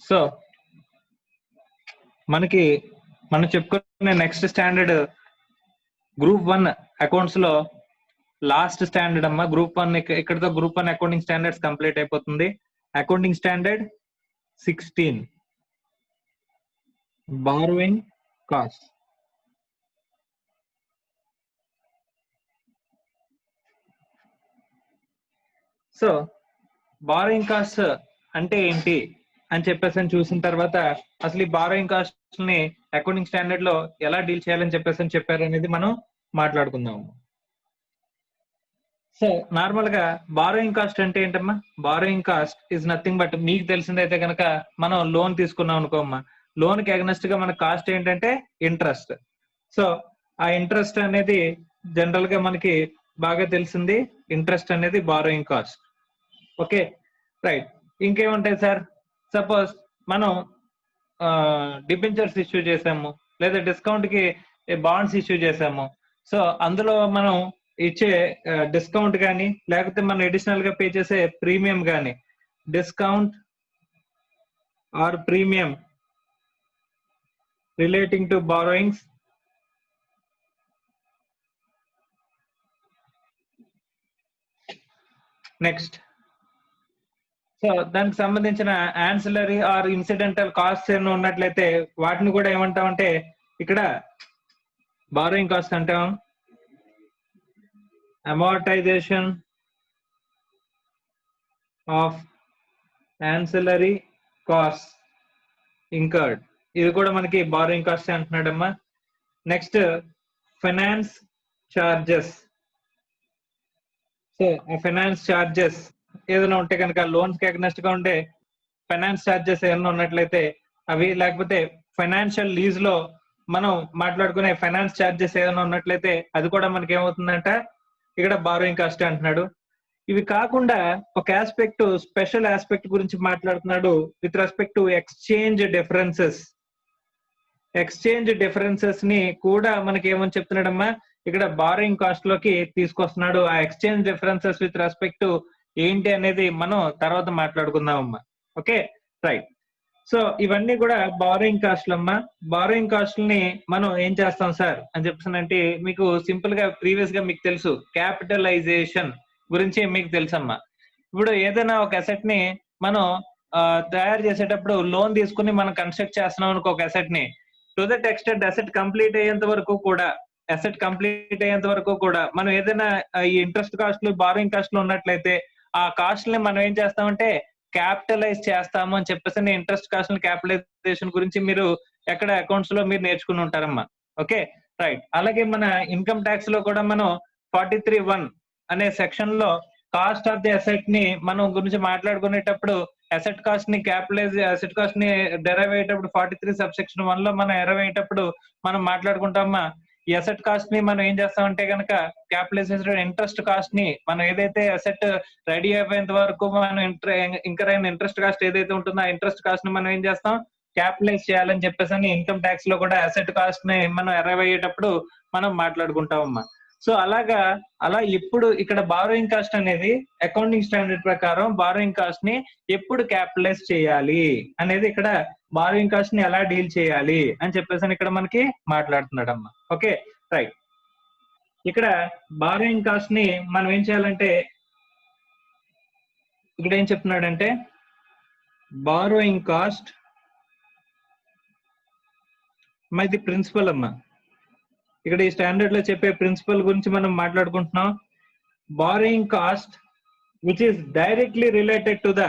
So మనం చెప్పుకునే next standard group 1 accounts లో లాస్ట్ స్టాండర్డ్ అమ్మా. గ్రూప్ 1 ఇక్కడతో గ్రూప్ 1 అకౌంటింగ్ స్టాండర్డ్స్ కంప్లీట్ అయిపోతుంది. Accounting standard 16 borrowing cost. So borrowing cost అంటే ఏంటి అని చెప్పేసి చూసిన తర్వాత అసలు ఈ బారోయింగ్ కాస్ట్ ని అకౌంటింగ్ స్టాండర్డ్ లో ఎలా డీల్ చేయాలని చెప్పేసి చెప్పారు అనేది మనం మాట్లాడుకుందాము. సో నార్మల్ గా బారోయింగ్ కాస్ట్ అంటే ఏంటమ్మా? Borrowing cost is nothing but, మీకు తెలిసిందైతే కనుక మనం లోన్ తీసుకున్నాం అనుకోమ్మా, లోన్ కి అగనెస్ట్ గా మన కాస్ట్ ఏంటంటే ఇంట్రెస్ట్. సో ఆ ఇంట్రెస్ట్ అనేది జనరల్ గా మనకి బాగా తెలిసింది, ఇంట్రెస్ట్ అనేది బారోయింగ్ కాస్ట్. Okay right. ఇంకేముంటాయి సార్? సపోజ్ మనం డిబెంచర్స్ ఇష్యూ చేసాము, లేదా డిస్కౌంట్ కి బాండ్స్ ఇష్యూ చేసాము. సో అందులో మనం ఇచ్చే డిస్కౌంట్ కానీ, లేకపోతే మనం అడిషనల్ గా పే చేసే ప్రీమియం కానీ, discount or premium relating to borrowings next. So దానికి సంబంధించిన యాన్సిలరీ ఆర్ ఇన్సిడెంటల్ కాస్ట్ ఏమైనా ఉన్నట్లయితే వాటిని కూడా ఏమంటామంటే ఇక్కడ బారోయింగ్ కాస్ట్ అంటాం. Amortisation of ancillary cost incurred, ఇది కూడా మనకి బారోయింగ్ కాస్ట్ అంటున్నాడమ్మా. Next finance charges. సో ఆ ఫైనాన్స్ చార్జెస్ ఏదైనా ఉంటే కనుక, లోన్స్ కి అగనెస్ట్ గా ఉండే ఫైనాన్స్ చార్జెస్ ఏమైనా ఉన్నట్లయితే అవి, లేకపోతే ఫైనాన్షియల్ లీజ్ లో మనం మాట్లాడుకునే ఫైనాన్స్ చార్జెస్ ఏమైనా ఉన్నట్లయితే అది కూడా మనకి ఏమవుతుందంట ఇక్కడ బారోయింగ్ కాస్ట్ అంటున్నాడు. ఇవి కాకుండా ఒక ఆస్పెక్ట్, స్పెషల్ ఆస్పెక్ట్ గురించి మాట్లాడుతున్నాడు with respect to exchange differences. Exchange differences ని కూడా మనకి ఏమని చెప్తున్నాడమ్మా ఇక్కడ బారోయింగ్ కాస్ట్ లోకి తీసుకొస్తున్నాడు. ఆ exchange differences with respect to ఏంటి అనేది మనం తర్వాత మాట్లాడుకుందాం అమ్మా. Okay right. సో ఇవన్నీ కూడా బారోయింగ్ కాస్ట్లు అమ్మా. బారోయింగ్ కాస్ట్లని మనం ఏం చేస్తాం సార్ అని చెప్పానంటే, మీకు సింపుల్ గా ప్రీవియస్ గా మీకు తెలుసు క్యాపిటలైజేషన్ గురించి మీకు తెలుసమ్మా. ఇప్పుడు ఏదైనా ఒక అసెట్ ని మనం తయారు చేసేటప్పుడు లోన్ తీసుకుని మనం కన్స్ట్రక్ట్ చేస్తున్నాం అనుకో ఒక అసెట్ ని, to that extent asset complete అయ్యేంత వరకు కూడా మనం ఏదైనా ఈ ఇంట్రెస్ట్ కాస్ట్లు, బారోయింగ్ కాస్ట్లు ఉన్నట్లయితే ఆ కాస్ట్ ని మనం ఏం చేస్తామంటే క్యాపిటలైజ్ చేస్తాము అని చెప్పేసి ఇంట్రెస్ట్ కాస్ట్ క్యాపిటలైజేషన్ గురించి మీరు ఎక్కడ అకౌంట్స్ లో మీరు నేర్చుకుని ఉంటారమ్మా. Okay right. అలాగే మన ఇన్కమ్ ట్యాక్స్ లో కూడా మనం 43(1) అనే సెక్షన్ లో కాస్ట్ ఆఫ్ ది అసెట్ ని మనం గురించి మాట్లాడుకునేటప్పుడు అసెట్ కాస్ట్ ని అసెట్ కాస్ట్ ని డెరైవ్ అయ్యేటప్పుడు 43 సబ్సెక్షన్ 1 లో మనం ఎరైవ్ అయ్యేటప్పుడు మనం మాట్లాడుకుంటామా, ఈ అసెట్ కాస్ట్ ని మనం ఏం చేస్తామంటే కనుక క్యాపిటలైజేషన్ ఇంట్రెస్ట్ కాస్ట్ ని మనం ఏదైతే అసెట్ రెడీ అయిపోయేంత వరకు మనం ఇంకర్ అయిన ఇంట్రెస్ట్ కాస్ట్ ఏదైతే ఉంటుందో ఆ ఇంట్రెస్ట్ కాస్ట్ ని మనం ఏం చేస్తాం క్యాపిటలైజ్ చేయాలని చెప్పేసి ఇన్కమ్ ట్యాక్స్ లో కూడా అసెట్ కాస్ట్ ని మనం ఎరైవ్ అయ్యేటప్పుడు మనం మాట్లాడుకుంటామమ్మా. సో అలా ఇప్పుడు ఇక్కడ బారోయింగ్ కాస్ట్ అనేది అకౌంటింగ్ స్టాండర్డ్ ప్రకారం బారోయింగ్ కాస్ట్ ని ఎప్పుడు క్యాపిటలైజ్ చేయాలి అనేది, ఇక్కడ బారోయింగ్ కాస్ట్ ని ఎలా డీల్ చేయాలి అని చెప్పేసి ఇక్కడ మనకి మాట్లాడుతున్నాడు అమ్మా. Okay right. ఇక్కడ బారోయింగ్ కాస్ట్ ని మనం ఏం చేయాలంటే ఇక్కడ ఏం చెప్తున్నాడంటే బారోయింగ్ కాస్ట్ ఇది ప్రిన్సిపల్ అమ్మా. ఇక్కడ ఈ స్టాండర్డ్ లో చెప్పే ప్రిన్సిపల్ గురించి మనం మాట్లాడుకుంటున్నాం. Borrowing cost which is directly related to the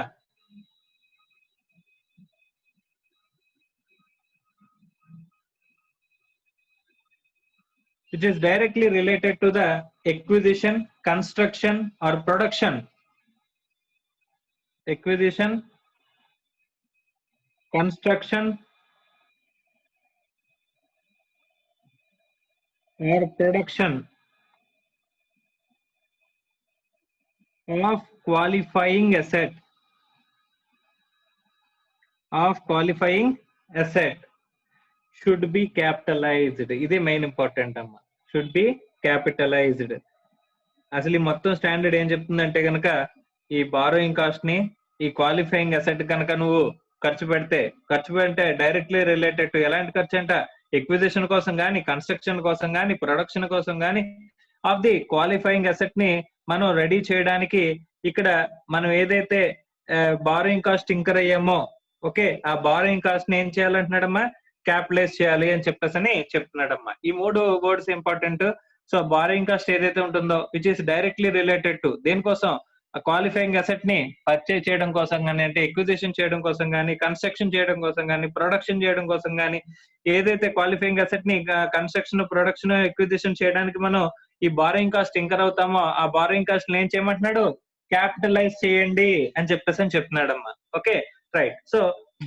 acquisition, construction or production. Acquisition, construction or production of qualifying asset should be capitalized. ఇది మెయిన్ ఇంపార్టెంట్ అమ్మా, షుడ్ బి క్యాపిటలైజ్డ్. అసలు ఈ మొత్తం స్టాండర్డ్ ఏం చెప్తుందంటే కనుక ఈ బారోయింగ్ కాస్ట్ ని, ఈ క్వాలిఫైయింగ్ అసెట్ కనుక నువ్వు ఖర్చు పెడితే డైరెక్ట్లీ రిలేటెడ్ టు ఎలాంటి ఖర్చు అంట, ఎక్విజిషన్ కోసం కానీ, కన్స్ట్రక్షన్ కోసం కానీ, ప్రొడక్షన్ కోసం కానీ ఆఫ్ ది క్వాలిఫైయింగ్ అసెట్ ని మనం రెడీ చేయడానికి ఇక్కడ మనం ఏదైతే బారోయింగ్ కాస్ట్ ఇంకర్ అయ్యామో, ఓకే, ఆ బారోయింగ్ కాస్ట్ ని ఏం చేయాలంటున్నాడమ్మా, క్యాపిటలైజ్ చేయాలి అని చెప్పేసి చెప్తున్నాడమ్మా. ఈ 3 words important. So borrowing cost ఏదైతే ఉంటుందో which is directly related to దేనికోసం, క్వాలిఫైయింగ్ అసెట్ ని పర్చేజ్ చేయడం కోసం కానీ, అంటే ఎక్విజిషన్ చేయడం కోసం కానీ, కన్స్ట్రక్షన్ చేయడం కోసం కానీ, ప్రొడక్షన్ చేయడం కోసం కానీ, ఏదైతే క్వాలిఫైయింగ్ అసెట్ ని కన్స్ట్రక్షన్, ప్రొడక్షన్, ఎక్విజిషన్ చేయడానికి మనం ఈ బారోయింగ్ కాస్ట్ ఇంకర్ అవుతామో, ఆ బారోయింగ్ కాస్ట్ ఏం చేయమంటున్నాడు, క్యాపిటలైజ్ చేయండి అని చెప్పేసి చెప్తున్నాడమ్మా. Okay, right. So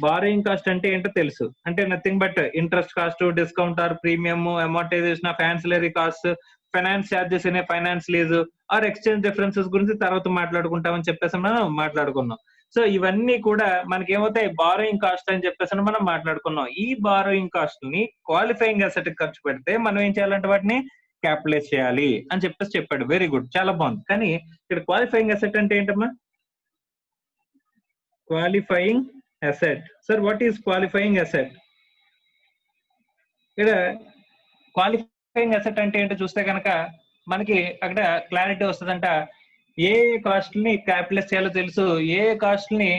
borrowing cost అంటే ఏంటో తెలుసు, అంటే nothing but interest cost, discount or premium, amortisation of ancillary cost, finance charges అనే finance lease or exchange differences గురించి తర్వాత మాట్లాడుకుంటామని చెప్పేసి మనం మాట్లాడుకున్నాం. సో ఇవన్నీ కూడా మనకి ఏమవుతాయి, బారోయింగ్ కాస్ట్ అని చెప్పేసి మనం మాట్లాడుకున్నాం. ఈ బారోయింగ్ కాస్ట్ ని క్వాలిఫైయింగ్ అసెట్ ఖర్చు పెడితే మనం ఏం చేయాలంటే వాటిని క్యాపిటలైజ్ చేయాలి అని చెప్పేసి చెప్పాడు. వెరీ గుడ్, చాలా బాగుంది. కానీ ఇక్కడ క్వాలిఫైయింగ్ అసెట్ అంటే ఏంటమ్మా, qualifying asset. Sir what is qualifying asset? ఇక్కడ క్వాలిఫైయింగ్ అసెట్ అంటే ఏంటో చూస్తే కనుక మనకి అక్కడ క్లారిటీ వస్తుందంట. ఏ కాస్ట్ ని క్యాపిటలైజ్ చేయాలో తెలుసు, ఏ కాస్ట్ ని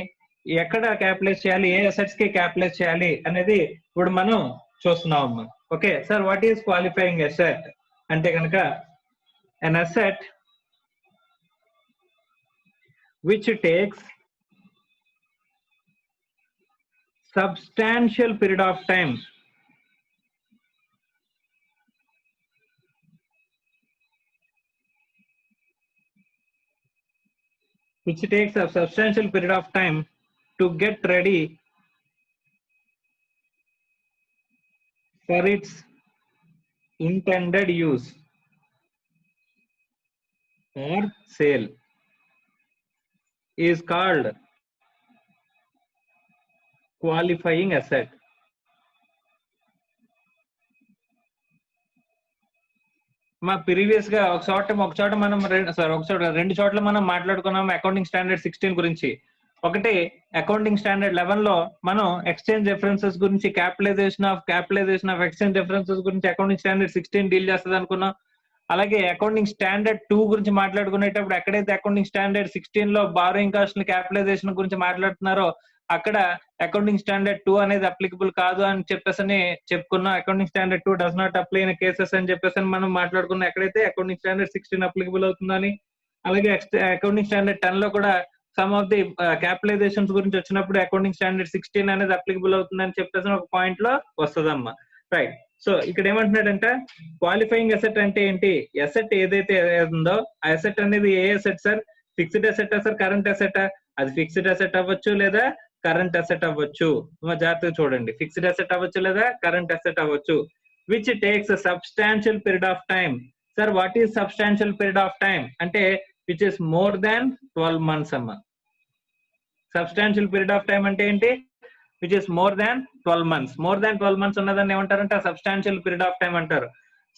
ఎక్కడ క్యాపిటలైజ్ చేయాలి, ఏ అసెట్స్ కి క్యాపిటలైజ్ చేయాలి అనేది ఇప్పుడు మనం చూస్తున్నాం అమ్మా. Okay sir, what is qualifying asset అంటే కనుక an asset which takes substantial period of time to get ready for its intended use or sale is called qualifying asset. మా ప్రీవియస్ గా ఒక చోట మనం రెండు చోట్ల మనం మాట్లాడుకున్నాం అకౌంటింగ్ స్టాండర్డ్ 16 గురించి. ఒకటి అకౌంటింగ్ స్టాండర్డ్ 11 లో మనం ఎక్స్చేంజ్ డిఫరెన్సెస్ గురించి, క్యాపిటలైజేషన్ ఆఫ్ ఎక్స్చేంజ్ డిఫరెన్సెస్ గురించి అకౌంటింగ్ స్టాండర్డ్ 16 డీల్ చేస్తుంది అనుకున్నాం. అలాగే అకౌంటింగ్ స్టాండర్డ్ 2 గురించి మాట్లాడుకునేటప్పుడు ఎక్కడైతే అకౌంటింగ్ స్టాండర్డ్ 16 లో బారోయింగ్ కాస్ట్ క్యాపిటలైజేషన్ గురించి మాట్లాడుతున్నారో అక్కడ అకౌంటింగ్ స్టాండర్డ్ 2 అనేది అప్లికబుల్ కాదు అని చెప్పేసి చెప్పుకున్నాం. Accounting standard 2 does not apply in cases అని చెప్పేసి మనం మాట్లాడుకున్నాం. ఎక్కడైతే అకౌంటింగ్ స్టాండర్డ్ 16 అప్లికబుల్ అవుతుందని. అలాగే అకౌంటింగ్ స్టాండర్డ్ 10 లో కూడా సమ్ ఆఫ్ ది క్యాపిటలైజేషన్స్ గురించి వచ్చినప్పుడు అకౌంటింగ్ స్టాండర్డ్ 16 అనేది అప్లికబుల్ అవుతుందని చెప్పేసి ఒక పాయింట్ లో వస్తుందమ్మా. రైట్. సో ఇక్కడ ఏమంటున్నాడంట, క్వాలిఫైయింగ్ అసెట్ అంటే ఏంటి, అసెట్ ఏదైతే ఉందో ఆ అసెట్ అనేది ఏ asset sir, fixed asset sir, current asset? అది ఫిక్స్డ్ అసెట్ అవ్వచ్చు లేదా కరెంట్ అసెట్ అవ్వచ్చు. జాగ్రత్తగా చూడండి, ఫిక్స్డ్ అసెట్ అవ్వచ్చు లేదా కరెంట్ అసెట్ అవ్వచ్చు. Which takes substantial period of time. Sir what is substantial period of time అంటే which is more than 12 months అమ్మా. సబ్స్టాన్షియల్ పీరియడ్ ఆఫ్ టైం అంటే ఏంటి, which is more than 12 months. More than 12 months ఉన్నదాన్ని ఏమంటారంటే substantial period of time అంటారు.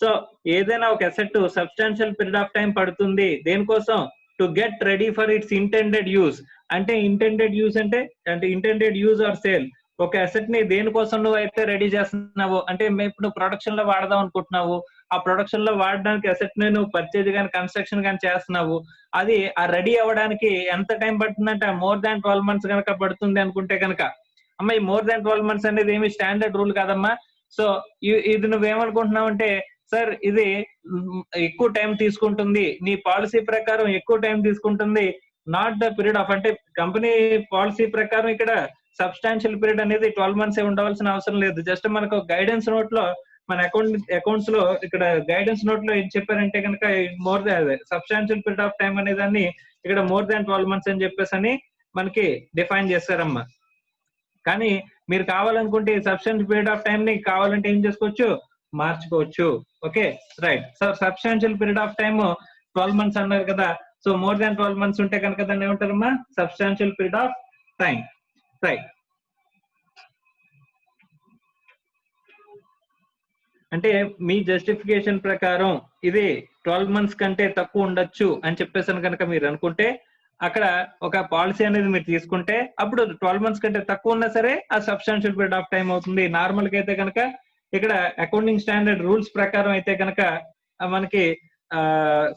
So ఏదైనా ఒక asset substantial period of time పడుతుంది దేనికోసం, to get ready for its intended use. అంటే ఇంటెండెడ్ యూజ్ అంటే ఇంటెండెడ్ యూజ్ ఆర్ సేల్. ఒక అసెట్ ని దేనికోసం నువ్వు అయితే రెడీ చేస్తున్నావు అంటే ఇప్పుడు ప్రొడక్షన్ లో వాడదాం అనుకుంటున్నావు, ఆ ప్రొడక్షన్ లో వాడడానికి అసెట్ ని నువ్వు పర్చేజ్ కానీ కన్స్ట్రక్షన్ కానీ చేస్తున్నావు. అది ఆ రెడీ అవ్వడానికి ఎంత టైం పడుతుందంటే మోర్ దాన్ 12 months కనుక పడుతుంది అనుకుంటే కనుక అమ్మా, ఈ మోర్ దాన్ 12 months అనేది ఏమి స్టాండర్డ్ రూల్ కాదమ్మా. సో ఇది నువ్వేమనుకుంటున్నావు అంటే సార్ ఇది ఎక్కువ టైం తీసుకుంటుంది, నీ పాలసీ ప్రకారం ఎక్కువ టైం తీసుకుంటుంది, నాట్ ద పీరియడ్ ఆఫ్, అంటే కంపెనీ పాలసీ ప్రకారం ఇక్కడ సబ్స్టాన్షియల్ పీరియడ్ అనేది 12 months ఉండవలసిన అవసరం లేదు. జస్ట్ మనకు గైడెన్స్ నోట్ లో మన అకౌంట్స్ లో ఇక్కడ గైడెన్స్ నోట్ లో ఏం చెప్పారంటే కనుక more than substantial period of time అనే దాన్ని ఇక్కడ మోర్ దాన్ 12 months అని చెప్పేసి అని మనకి డిఫైన్ చేస్తారమ్మా. కానీ మీరు కావాలనుకుంటే సబ్స్టాన్షియల్ పీరియడ్ ఆఫ్ టైం ని కావాలంటే ఏం చేసుకోవచ్చు, మార్చుకోవచ్చు. Okay right. So substantial period of time 12 months అన్నారు కదా. సో మోర్ దాన్ 12 months ఉంటే కనుక దాన్ని ఏమంటారమ్మా, substantial period of time. Right. అంటే మీ జస్టిఫికేషన్ ప్రకారం ఇది 12 months కంటే తక్కువ ఉండొచ్చు అని చెప్పేసి కనుక మీరు అనుకుంటే అక్కడ ఒక పాలసీ అనేది మీరు తీసుకుంటే అప్పుడు 12 మంత్స్ కంటే తక్కువ ఉన్నా సరే ఆ సబ్స్టాన్షియల్ పీరియడ్ ఆఫ్ టైం అవుతుంది. నార్మల్ గా అయితే కనుక ఇక్కడ అకౌంటింగ్ స్టాండర్డ్ రూల్స్ ప్రకారం అయితే కనుక మనకి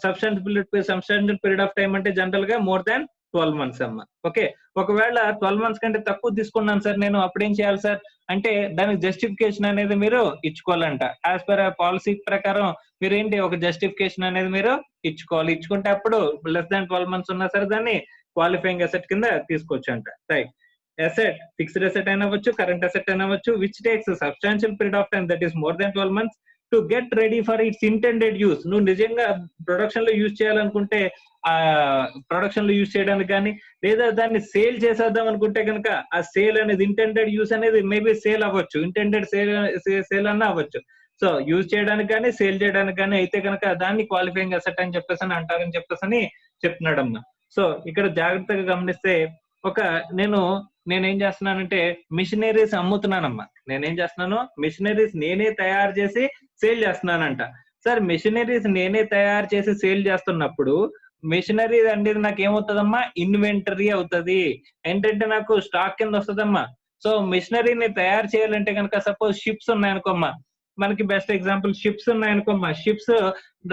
సబ్స్టాన్షియల్ పీరియడ్ ఆఫ్ టైం అంటే జనరల్ గా మోర్ దాన్ 12 మంత్స్ అమ్మ. ఓకే. ఒకవేళ 12 మంత్స్ కంటే తక్కువ తీసుకున్నాను సార్ నేను, అప్పుడేం చేయాలి సార్ అంటే దానికి జస్టిఫికేషన్ అనేది మీరు ఇచ్చుకోవాలంట. యాజ్ పర్ పాలసీ ప్రకారం మీరేంటి ఒక జస్టిఫికేషన్ అనేది మీరు ఇచ్చుకోవాలి. ఇచ్చుకుంటే అప్పుడు లెస్ దాన్ 12 మంత్స్ ఉన్నా సరే దాన్ని క్వాలిఫైయింగ్ అసెట్ కింద తీసుకోవచ్చు అంట. రైట్. అసెట్ ఫిక్స్డ్ అసెట్ అయినా అవ్వచ్చు, కరెంట్ అసెట్ అయినా అవ్వచ్చు, which takes substantial period of time that is more than 12 months to get ready for its intended use. నువ్వు నిజంగా ప్రొడక్షన్ లో యూజ్ చేయాలనుకుంటే ఆ ప్రొడక్షన్ లో యూజ్ చేయడానికి కానీ, లేదా దాన్ని సేల్ చేసేద్దాం అనుకుంటే కనుక ఆ సేల్ అనేది ఇంటెండెడ్ యూస్ అనేది మేబీ సేల్ అవ్వచ్చు, ఇంటెండెడ్ సేల్ అన్న అవ్వచ్చు. సో యూజ్ చేయడానికి కానీ సేల్ చేయడానికి కానీ అయితే కనుక దాన్ని క్వాలిఫైయింగ్ అసెట్ అని చెప్పేసి అని అంటారని చెప్పేసి అని చెప్తున్నాడమ్మా. సో ఇక్కడ జాగ్రత్తగా గమనిస్తే ఒక నేనేం చేస్తున్నానంటే మిషనరీస్ అమ్ముతున్నానమ్మా. నేనేం చేస్తున్నాను, మిషనరీస్ నేనే తయారు చేసి సేల్ చేస్తున్నానంట. సార్ మిషనరీస్ నేనే తయారు చేసి సేల్ చేస్తున్నప్పుడు మిషనరీ అనేది నాకు ఏమవుతుందమ్మా, ఇన్వెంటరీ అవుతుంది. ఏంటంటే నాకు స్టాక్ కింద వస్తుందమ్మా. సో మిషనరీని తయారు చేయాలంటే కనుక సపోజ్ షిప్స్ ఉన్నాయనుకోమ్మా, మనకి బెస్ట్ ఎగ్జాంపుల్ షిప్స్ ఉన్నాయనుకోమ్మా, షిప్స్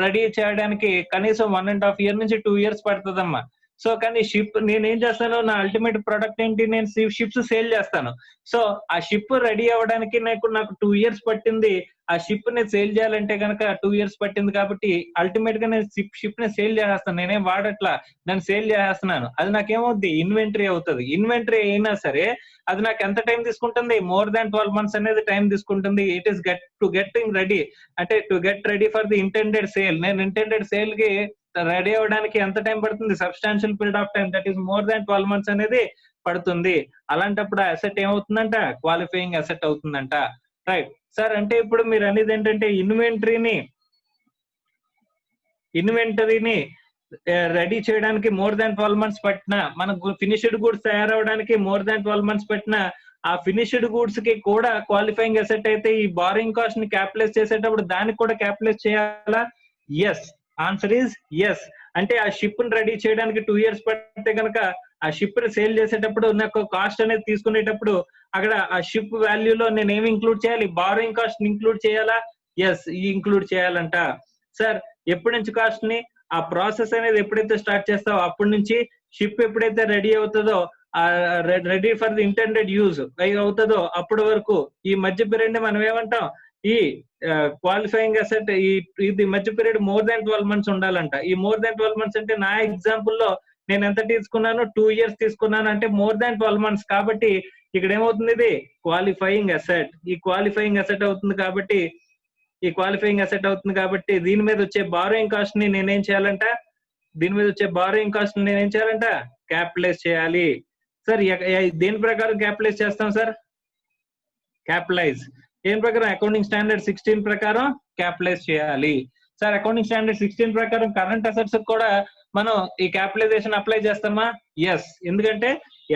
రెడీ చేయడానికి కనీసం 1.5 years నుంచి 2 years పడుతుందమ్మా. సో కానీ షిప్ నేనేం చేస్తాను, నా అల్టిమేట్ ప్రొడక్ట్ ఏంటి, నేను షిప్స్ సేల్ చేస్తాను. సో ఆ షిప్ రెడీ అవ్వడానికి నాకు 2 years పట్టింది. ఆ షిప్ ని సేల్ చేయాలంటే కనుక 2 years పట్టింది కాబట్టి అల్టిమేట్ గా నేను షిప్ ని సేల్ చేసేస్తాను. నేనేం వాడట్లా, దాన్ని సేల్ చేసేస్తున్నాను. అది నాకేమవుద్ది, ఇన్వెంటరీ అవుతుంది. ఇన్వెంటరీ అయినా సరే అది నాకు ఎంత టైం తీసుకుంటుంది, మోర్ దాన్ 12 months అనేది టైం తీసుకుంటుంది. ఇట్ ఈస్ గెట్టింగ్ రెడీ, అంటే to get ready for the intended sale. నేను ఇంటెండెడ్ సేల్ కి రెడీ అవ్వడానికి ఎంత టైం పడుతుంది, substantial period of time that is more than 12 months అనేది పడుతుంది. అలాంటప్పుడు ఆ అసెట్ ఏమవుతుందంట, క్వాలిఫైయింగ్ అసెట్ అవుతుందంట. Right sir. అంటే ఇప్పుడు మీరు అనేది ఏంటంటే ఇన్వెంటరీని రెడీ చేయడానికి మోర్ దాన్ 12 months పట్టిన, మనకు finished goods తయారవడానికి more than 12 months పట్టిన ఆ ఫినిష్డ్ గూడ్స్ కి కూడా క్వాలిఫైయింగ్ అసెట్ అయితే ఈ బారోయింగ్ కాస్ట్ ని క్యాపిటలైజ్ చేసేటప్పుడు దానికి కూడా క్యాపిటలైజ్ చేయాలా? ఎస్. Answer is yes. అంటే ఆ షిప్ ని రెడీ చేయడానికి 2 years పడితే కనుక ఆ షిప్ ని సేల్ చేసేటప్పుడు నాకు కాస్ట్ అనేది తీసుకునేటప్పుడు అక్కడ ఆ షిప్ వాల్యూలో నేను ఏమి ఇంక్లూడ్ చేయాలి, బారోయింగ్ కాస్ట్ ని ఇంక్లూడ్ చేయాలా? ఎస్, ఇంక్లూడ్ చేయాలంట. సార్ ఎప్పటి నుంచి కాస్ట్ ని, ఆ ప్రాసెస్ అనేది ఎప్పుడైతే స్టార్ట్ చేస్తావో అప్పటి నుంచి షిప్ ఎప్పుడైతే రెడీ అవుతుందో, ready for the intended use అవుతుందో అప్పటి వరకు ఈ మధ్య పీరియడ్ ని మనం ఏమంటాం, ఈ క్వాలిఫైయింగ్ అసెట్ ఇది మధ్య పీరియడ్ మోర్ దాన్ 12 months ఉండాలంట. ఈ మోర్ దాన్ 12 months అంటే నా ఎగ్జాంపుల్ లో నేను ఎంత తీసుకున్నాను, 2 years తీసుకున్నాను అంటే మోర్ దాన్ 12 months కాబట్టి ఇక్కడ ఏమవుతుంది, ఇది క్వాలిఫైయింగ్ అసెట్. ఈ క్వాలిఫైయింగ్ అసెట్ అవుతుంది కాబట్టి దీని మీద వచ్చే బారోయింగ్ కాస్ట్ ని నేనేం చేయాలంట, క్యాపిటలైజ్ చేయాలి. సార్ దేని ప్రకారం క్యాపిటలైజ్ చేస్తాం సార్? క్యాపిటలైజ్ దేని ప్రకారం? అకౌంటింగ్ స్టాండర్డ్ 16 ప్రకారం క్యాపిటలైజ్ చేయాలి. సార్ అకౌంటింగ్ స్టాండర్డ్ 16 ప్రకారం కరెంట్ అసెట్స్ కూడా మనం ఈ క్యాపిటలైజేషన్ అప్లై చేస్తామా? ఎస్. ఎందుకంటే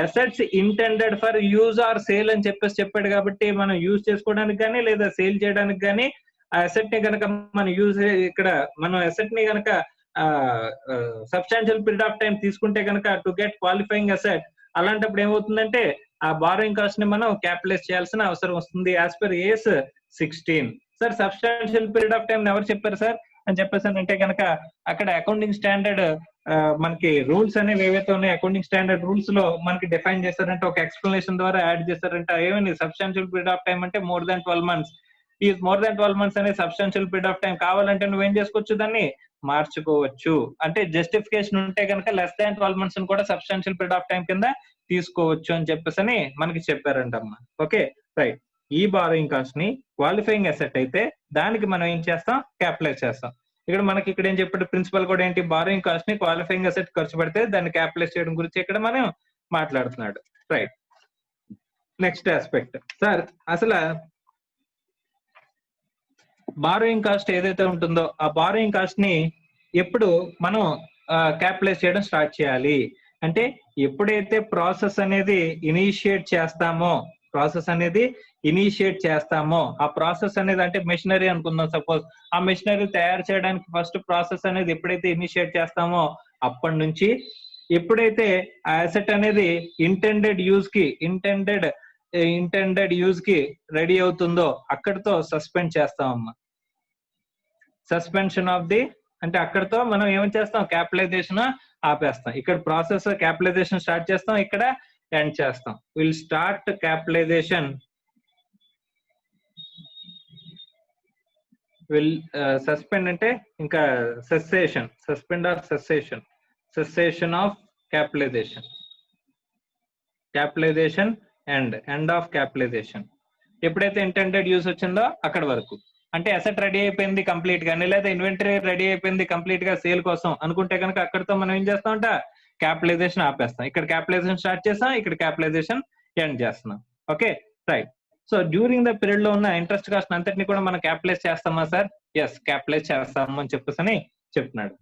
assets intended for use or sale అని చెప్పాడు కాబట్టి మనం యూజ్ చేసుకోవడానికి కానీ లేదా సేల్ చేయడానికి కానీ ఆ అసెట్ ని కనుక మనం మనం అసెట్ ని కనుక సబ్స్టాన్షియల్ పీరియడ్ ఆఫ్ టైం తీసుకుంటే కనుక టు గెట్ క్వాలిఫైయింగ్ అసెట్, అలాంటప్పుడు ఏమవుతుందంటే ఆ బారోయింగ్ కాస్ట్ ని మనం క్యాపిటలైజ్ చేయాల్సిన అవసరం వస్తుంది as per AS 16. Sir substantial period of time ఎవరు చెప్పారు సార్ అని చెప్పేసానంటే కనుక అక్కడ అకౌంటింగ్ స్టాండర్డ్ మనకి రూల్స్ అనేవి ఏవైతే ఉన్నాయో అకౌంటింగ్ స్టాండర్డ్ రూల్స్ లో మనకి డిఫైన్ చేస్తారంటే ఒక ఎక్స్ప్లెనేషన్ ద్వారా యాడ్ చేస్తారంటే ఏమని, సబ్స్టాన్షియల్ పీరియడ్ ఆఫ్ టైం అంటే మోర్ దాన్ 12 months. ఈ మోర్ దాన్ 12 months అనే సబ్స్టాన్షియల్ పీరియడ్ ఆఫ్ టైం కావాలంటే నువ్వేం చేసుకోవచ్చు, దాన్ని మార్చుకోవచ్చు. అంటే జస్టిఫికేషన్ ఉంటే కనుక లెస్ దాన్ 12 months కూడా సబ్స్టాన్షియల్ పీరియడ్ ఆఫ్ టైం కింద తీసుకోవచ్చు అని చెప్పేసి మనకి చెప్పారంటమ్మా. Okay right. ఈ బారోయింగ్ కాస్ట్ ని క్వాలిఫైయింగ్ అసెట్ అయితే దానికి మనం ఏం చేస్తాం, క్యాపిటలైజ్ చేస్తాం. ఇక్కడ ఏం చెప్పాడు ప్రిన్సిపల్ కూడా ఏంటి, బారోయింగ్ కాస్ట్ ని క్వాలిఫైయింగ్ అసెట్ ఖర్చు పెడితే దాన్ని క్యాపిటలైజ్ చేయడం గురించి ఇక్కడ మనం మాట్లాడుతున్నాడు. రైట్. నెక్స్ట్ ఆస్పెక్ట్ సార్, అసలు బారోయింగ్ కాస్ట్ ఏదైతే ఉంటుందో ఆ బారోయింగ్ కాస్ట్ ని ఎప్పుడు మనం క్యాపిటలైజ్ చేయడం స్టార్ట్ చేయాలి అంటే ఎప్పుడైతే ప్రాసెస్ అనేది ఇనిషియేట్ చేస్తామో ఆ ప్రాసెస్ అనేది అంటే మెషినరీ అనుకుందాం సపోజ్, ఆ మెషినరీ తయారు చేయడానికి ఫస్ట్ ప్రాసెస్ అనేది ఎప్పుడైతే ఇనిషియేట్ చేస్తామో అప్పటి నుంచి ఎప్పుడైతే ఆ అసెట్ అనేది ఇంటెండెడ్ యూజ్ కి రెడీ అవుతుందో అక్కడితో సస్పెండ్ చేస్తామమ్మా. సస్పెన్షన్ ఆఫ్ ది అంటే అక్కడతో మనం ఏం చేస్తాం, క్యాపిటలైజేషన్ ఆపేస్తాం. ఇక్కడ ప్రాసెస్ క్యాపిటలైజేషన్ స్టార్ట్ చేస్తాం, ఇక్కడ ఎండ్ చేస్తాం. Will start capitalization, will suspend అంటే ఇంకా suspend or cessation of capitalization end of capitalization. ఎప్పుడైతే ఇంటెండెడ్ యూజ్ వచ్చిందో అక్కడ వరకు. అంటే అసెట్ రెడీ అయిపోయింది కంప్లీట్ గా, లేదా ఇన్వెంటరీ రెడీ అయిపోయింది కంప్లీట్ గా సేల్ కోసం అనుకుంటే కనుక అక్కడతో మనం ఏం చేస్తామంట, క్యాపిటలైజేషన్ ఆపేస్తాం. ఇక్కడ క్యాపిటలైజేషన్ స్టార్ట్ చేస్తాం, ఇక్కడ క్యాపిటలైజేషన్ ఎండ్ చేస్తున్నాం. Okay right. So during the period లో ఉన్న ఇంట్రెస్ట్ కాస్ట్ అంతటిని కూడా మనం క్యాపిటలైజ్ చేస్తామా సార్? ఎస్, క్యాపిటలైజ్ చేస్తాము అని చెప్పేసి చెప్తున్నాడు.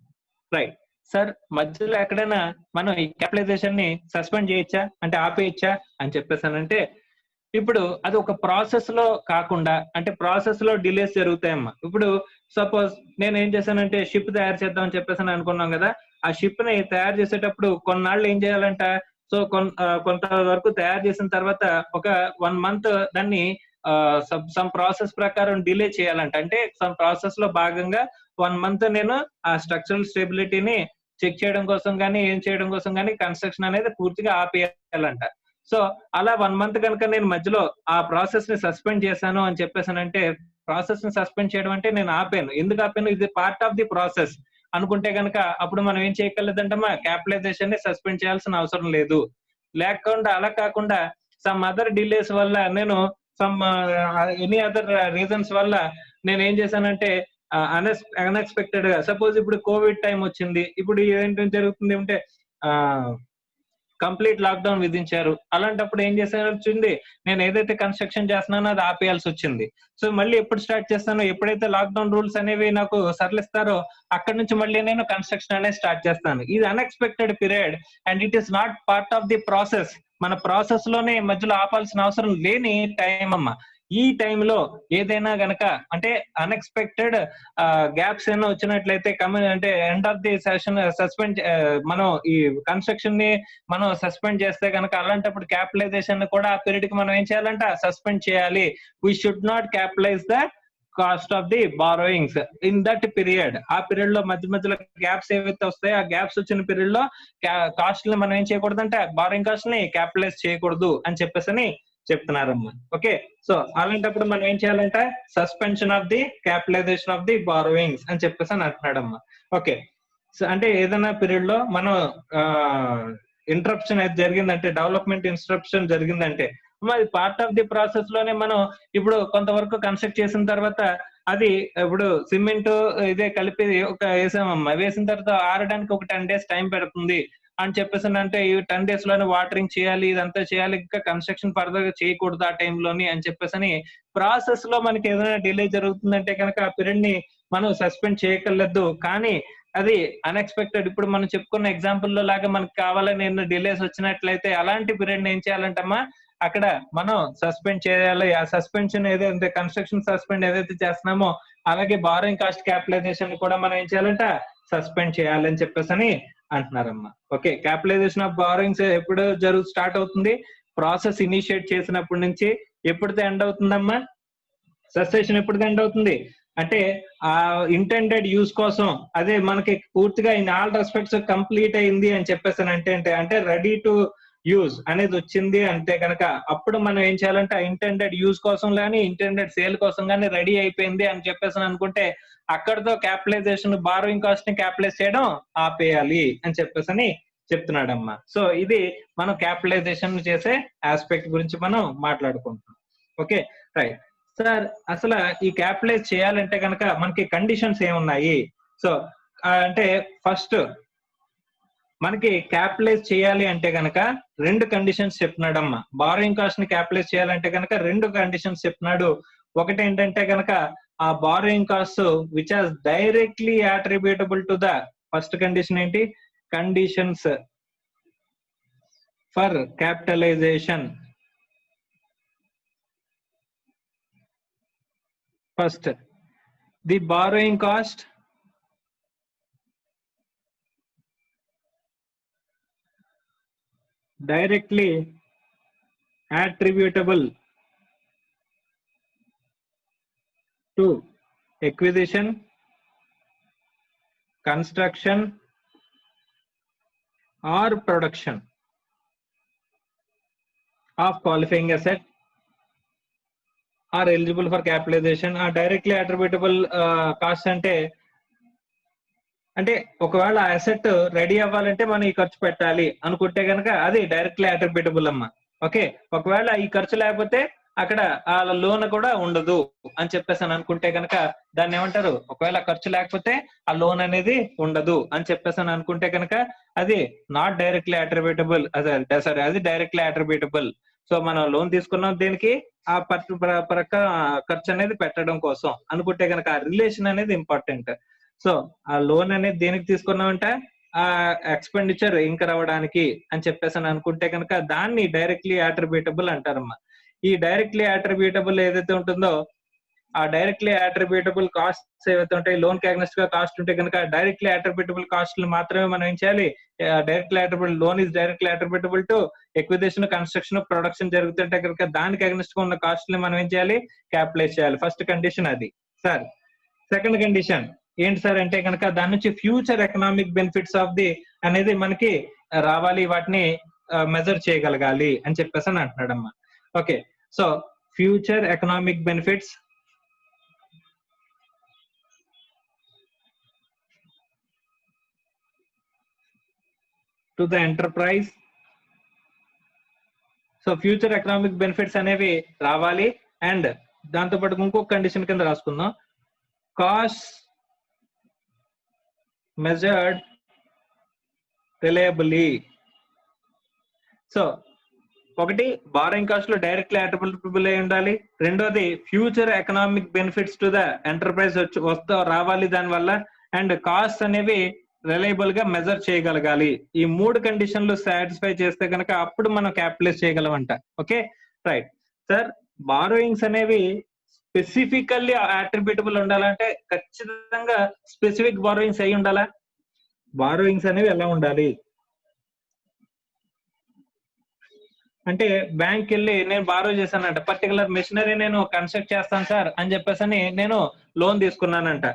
రైట్ సార్, మధ్యలో ఎక్కడైనా మనం ఈ క్యాపిటలైజేషన్ ని సస్పెండ్ చేయొచ్చా అంటే ఆపేయచ్చా అని చెప్పేసానంటే, ఇప్పుడు అది ఒక ప్రాసెస్ లో కాకుండా అంటే ప్రాసెస్ లో డిలేస్ జరుగుతాయమ్మా. ఇప్పుడు సపోజ్ నేను ఏం చేశానంటే షిప్ తయారు చేద్దాం అని చెప్పేసి అనుకున్నాం కదా, ఆ షిప్ ని తయారు చేసేటప్పుడు కొన్నాళ్ళు ఏం చేయాలంట, సో కొంత వరకు తయారు చేసిన తర్వాత ఒక 1 month దాన్ని సమ్ ప్రాసెస్ ప్రకారం డిలే చేయాలంట. అంటే సమ్ ప్రాసెస్ లో భాగంగా 1 month నేను ఆ స్ట్రక్చరల్ స్టెబిలిటీని చెక్ చేయడం కోసం కానీ ఏం చేయడం కోసం కానీ కన్స్ట్రక్షన్ అనేది పూర్తిగా ఆపేయాలంట. సో అలా 1 month కనుక నేను మధ్యలో ఆ ప్రాసెస్ ని సస్పెండ్ చేశాను అని చెప్పేసానంటే, ప్రాసెస్ ని సస్పెండ్ చేయడం అంటే నేను ఆపాను. ఎందుకు ఆపాను? ఇది పార్ట్ ఆఫ్ ది ప్రాసెస్ అనుకుంటే కనుక అప్పుడు మనం ఏం చేయగలదంటమ్మా, క్యాపిటలైజేషన్ ని సస్పెండ్ చేయాల్సిన అవసరం లేదు. లేకుండా అలా కాకుండా సమ్ అదర్ డిలేస్ వల్ల నేను సమ్ ఎనీ అదర్ రీజన్స్ వల్ల నేను ఏం చేశానంటే అన్ఎక్స్పెక్టెడ్ గా, సపోజ్ ఇప్పుడు కోవిడ్ టైం వచ్చింది, ఇప్పుడు ఏంటంటే జరుగుతుంది అంటే కంప్లీట్ లాక్డౌన్ విధించారు. అలాంటప్పుడు ఏం చేశారు వచ్చింది, నేను ఏదైతే కన్స్ట్రక్షన్ చేస్తున్నానో అది ఆపేయాల్సి వచ్చింది. సో మళ్ళీ ఎప్పుడు స్టార్ట్ చేస్తానో, ఎప్పుడైతే లాక్డౌన్ రూల్స్ అనేవి నాకు సరళిస్తారో అక్కడి నుంచి మళ్ళీ నేను కన్స్ట్రక్షన్ అనేది స్టార్ట్ చేస్తాను. ఇది unexpected period and it is not part of the process. మన ప్రాసెస్ లోనే మధ్యలో ఆపాల్సిన అవసరం లేని టైం అమ్మా. ఈ టైంలో ఏదైనా గనక అంటే అన్ఎక్స్పెక్టెడ్ గ్యాప్స్ ఏమైనా వచ్చినట్లయితే అంటే end of the session suspend, మనం ఈ కన్స్ట్రక్షన్ ని మనం సస్పెండ్ చేస్తే కనుక అలాంటప్పుడు క్యాపిటలైజేషన్ కూడా ఆ పీరియడ్ కి మనం ఏం చేయాలంట, సస్పెండ్ చేయాలి. We should not capitalise the cost of the borrowings in that period. ఆ పీరియడ్ లో మధ్యలో గ్యాప్స్ ఏవైతే వస్తాయో ఆ గ్యాప్స్ వచ్చిన పీరియడ్ లో కాస్ట్ ని మనం ఏం చేయకూడదంటే బారోయింగ్ కాస్ట్ ని క్యాపిటలైజ్ చేయకూడదు అని చెప్పేసి చెప్తున్నారమ్మా. ఓకే, సో అలాంటప్పుడు మనం ఏం చేయాలంటే suspension of the capitalization of the borrowings అని చెప్పేసి అంటున్నాడమ్మా. ఓకే, సో అంటే ఏదైనా పీరియడ్ లో మనం ఇంటరప్షన్ అయితే జరిగిందంటే, డెవలప్మెంట్ ఇన్స్ట్రప్షన్ జరిగిందంటే మరి పార్ట్ ఆఫ్ ది ప్రాసెస్ లోనే మనం ఇప్పుడు కొంతవరకు కన్స్ట్రక్ట్ చేసిన తర్వాత అది ఇప్పుడు సిమెంట్ ఇదే కలిపి ఒక వేసామమ్మా, వేసిన తర్వాత ఆరడానికి ఒక 10 days టైం పెడుతుంది అని చెప్పేసి అంటే ఈ 10 days లోనే వాటరింగ్ చేయాలి, ఇదంతా చేయాలి, ఇంకా కన్స్ట్రక్షన్ ఫర్దర్ గా చేయకూడదు ఆ టైంలోని అని చెప్పేసి ప్రాసెస్ లో మనకి ఏదైనా డిలే జరుగుతుందంటే కనుక ఆ పీరియడ్ ని మనం సస్పెండ్ చేయగలదు. కానీ అది అన్ఎక్స్పెక్టెడ్, ఇప్పుడు మనం చెప్పుకున్న ఎగ్జాంపుల్ లో లాగా మనకు కావాలని ఎన్నో డిలేస్ వచ్చినట్లయితే అలాంటి పీరియడ్ ఏం చేయాలంటమ్మా, అక్కడ మనం సస్పెండ్ చేయాలి. ఆ సస్పెన్షన్ ఏదైతే కన్స్ట్రక్షన్ సస్పెండ్ ఏదైతే చేస్తున్నామో అలాగే బారోయింగ్ కాస్ట్ క్యాపిటలైజేషన్ కూడా మనం ఏం చేయాలంట, సస్పెండ్ చేయాలని చెప్పేసి అంటున్నారమ్మా. ఓకే, క్యాపిటలైజేషన్ ఆఫ్ బారోయింగ్స్ ఎప్పుడు స్టార్ట్ అవుతుంది, ప్రాసెస్ ఇనిషియేట్ చేసినప్పటి నుంచి ఎప్పుడైతే ఎండ్ అవుతుందమ్మా, సస్పెన్షన్ ఎప్పుడు ఎండ్ అవుతుంది అంటే ఆ ఇంటెండెడ్ యూజ్ కోసం అదే మనకి పూర్తిగా ఇన్ ఆల్ రెస్పెక్ట్స్ కంప్లీట్ అయింది అని చెప్పేసి అంటే రెడీ టు యూజ్ అనేది వచ్చింది అంటే కనుక అప్పుడు మనం ఏం చేయాలంటే ఇంటెండెడ్ యూజ్ కోసం కానీ ఇంటెండెడ్ సేల్ కోసం కానీ రెడీ అయిపోయింది అని చెప్పేసి అనుకుంటే అక్కడతో క్యాపిటలైజేషన్ బారోయింగ్ కాస్ట్ ని క్యాపిటలైజ్ చేయడం ఆపేయాలి అని చెప్పేసి చెప్తున్నాడమ్మా. సో ఇది మనం క్యాపిటలైజేషన్ చేసే ఆస్పెక్ట్ గురించి మనం మాట్లాడుకుంటున్నాం. ఓకే రైట్ సార్, అసలు ఈ క్యాపిటలైజ్ చేయాలంటే కనుక మనకి కండిషన్స్ ఏమున్నాయి? సో అంటే ఫస్ట్ మనకి క్యాపిటలైజ్ చేయాలి అంటే కనుక 2 కండిషన్స్ చెప్తున్నాడమ్మా. బారోయింగ్ కాస్ట్ ని క్యాపిటలైజ్ చేయాలంటే కనుక 2 కండిషన్స్ చెప్తున్నాడు. ఒకటి ఏంటంటే కనుక ఆ borrowing cost which are directly attributable to the, first condition ఏంటి, conditions for capitalisation. First the borrowing cost directly attributable to acquisition, construction or production of qualifying asset are eligible for capitalization. ఆ directly అట్రిబ్యూటబుల్ cost అంటే ఒకవేళ asset ready అవ్వాలంటే మనం ఈ ఖర్చు పెట్టాలి అనుకుంటే కనుక అది డైరెక్ట్లీ అట్రిబ్యూటబుల్ అమ్మా. ఓకే, ఒకవేళ ఈ ఖర్చు లేకపోతే అక్కడ ఆ లోన్ కూడా ఉండదు అని చెప్పేసి అని అనుకుంటే కనుక దాన్ని ఏమంటారు, ఒకవేళ ఖర్చు లేకపోతే ఆ లోన్ అనేది ఉండదు అని చెప్పేసి అని అనుకుంటే కనుక అది నాట్ డైరెక్ట్లీ అట్రిబ్యూటబుల్, సారీ అది డైరెక్ట్లీ అట్రిబ్యూటబుల్. సో మనం లోన్ తీసుకున్నాం దేనికి, ఆ ప్రక్క ఖర్చు అనేది పెట్టడం కోసం అనుకుంటే కనుక ఆ రిలేషన్ అనేది ఇంపార్టెంట్. సో ఆ లోన్ అనేది దేనికి తీసుకున్నామంటే ఆ ఎక్స్పెండిచర్ ఇంకర్ అవ్వడానికి అని చెప్పేసి అని అనుకుంటే కనుక దాన్ని డైరెక్ట్లీ అట్రిబ్యూటబుల్ అంటారమ్మా. ఈ డైరెక్ట్లీ అట్రిబ్యూటబుల్ ఏదైతే ఉంటుందో ఆ డైరెక్ట్లీ అట్రిబ్యూటబుల్ కాస్ట్ ఏవైతే ఉంటాయి, లోన్ కి అగ్నెస్ట్ గా కాస్ట్ ఉంటే కనుక డైరెక్ట్లీ అట్రిబ్యూటబుల్ కాస్ట్ మాత్రమే మనం ఏం చేయాలి, directly attributable loan is directly attributable to acquisition, construction, production జరుగుతుంటే కనుక దానికి అగ్నెస్ట్ గా ఉన్న కాస్ట్ ని మనం ఏం చేయాలి, క్యాపిటలైజ్ చేయాలి. ఫస్ట్ కండిషన్ అది సార్. సెకండ్ కండిషన్ ఏంటి సార్ అంటే కనుక దాని నుంచి future economic benefits of the అనేది మనకి రావాలి, వాటిని మెజర్ చేయగలగాలి అని చెప్పేసి అని అంటున్నాడమ్మా. Okay, so future economic benefits to the enterprise. So future economic benefits అనేవి రావాలి. అండ్ దాంతో పాటు ఇంకొక కండిషన్ కింద రాసుకుందాం, కాస్ట్ మెజర్డ్ రిలయబుల్లీ. సో ఒకటి బారోయింగ్ కాస్ట్ లో డైరెక్ట్లీ అట్రిబ్యూటబుల్ అయి ఉండాలి, రెండోది future economic benefits to the enterprise రావాలి దాని వల్ల, అండ్ కాస్ట్ అనేవి రిలయబుల్ గా మెజర్ చేయగలగాలి. ఈ మూడు కండిషన్లు సాటిస్ఫై చేస్తే కనుక అప్పుడు మనం క్యాపిటలైజ్ చేయగలమంట. Okay right sir. బారోయింగ్స్ అనేవి స్పెసిఫికల్లీ అట్రిబ్యూటబుల్ ఉండాలంటే ఖచ్చితంగా స్పెసిఫిక్ బారోయింగ్స్ అయి ఉండాలా? బారోయింగ్స్ అనేవి ఎలా ఉండాలి అంటే బ్యాంక్ వెళ్ళి నేను బారో చేశానంట, పర్టికులర్ మెషినరీ నేను కన్స్ట్రక్ట్ చేస్తాను సార్ అని చెప్పేసి నేను లోన్ తీసుకున్నానంట.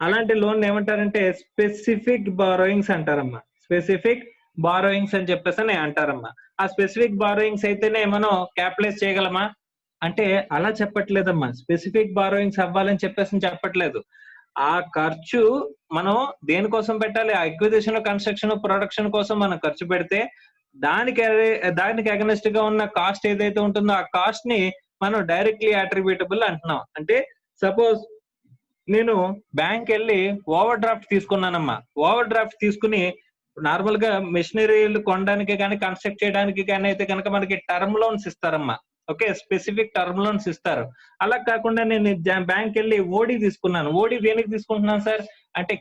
అలాంటి లోన్ ఏమంటారంటే స్పెసిఫిక్ బారోయింగ్స్ అంటారమ్మా. స్పెసిఫిక్ బారోయింగ్స్ అని చెప్పేసి అంటారమ్మా. ఆ స్పెసిఫిక్ బారోయింగ్స్ అయితేనే మనం క్యాపిటలైజ్ చేయగలమా అంటే అలా చెప్పట్లేదమ్మా. స్పెసిఫిక్ బారోయింగ్స్ అవ్వాలని చెప్పేసి చెప్పట్లేదు. ఆ ఖర్చు మనం దేనికోసం పెట్టాలి, ఆ అక్విజిషన్, కన్స్ట్రక్షన్, ప్రొడక్షన్ కోసం మనం ఖర్చు పెడితే దానికి అగనెస్ట్ గా ఉన్న కాస్ట్ ఏదైతే ఉంటుందో ఆ కాస్ట్ ని మనం డైరెక్ట్లీ అట్రిబ్యూటబుల్ అంటున్నాం. అంటే సపోజ్ నేను బ్యాంక్ వెళ్ళి ఓవర్ డ్రాఫ్ట్ తీసుకున్నానమ్మా. ఓవర్ డ్రాఫ్ట్ తీసుకుని నార్మల్ గా మెషినరీలు కొనడానికి కానీ కన్స్ట్రక్ట్ చేయడానికి కానీ అయితే కనుక మనకి టర్మ్ లోన్స్ ఇస్తారమ్మా. ఓకే, స్పెసిఫిక్ టర్మ్ లోన్స్ ఇస్తారు. అలా కాకుండా నేను బ్యాంక్ వెళ్ళి ఓడి తీసుకున్నాను. ఓడి దేనికి తీసుకుంటున్నాను సార్ అంటే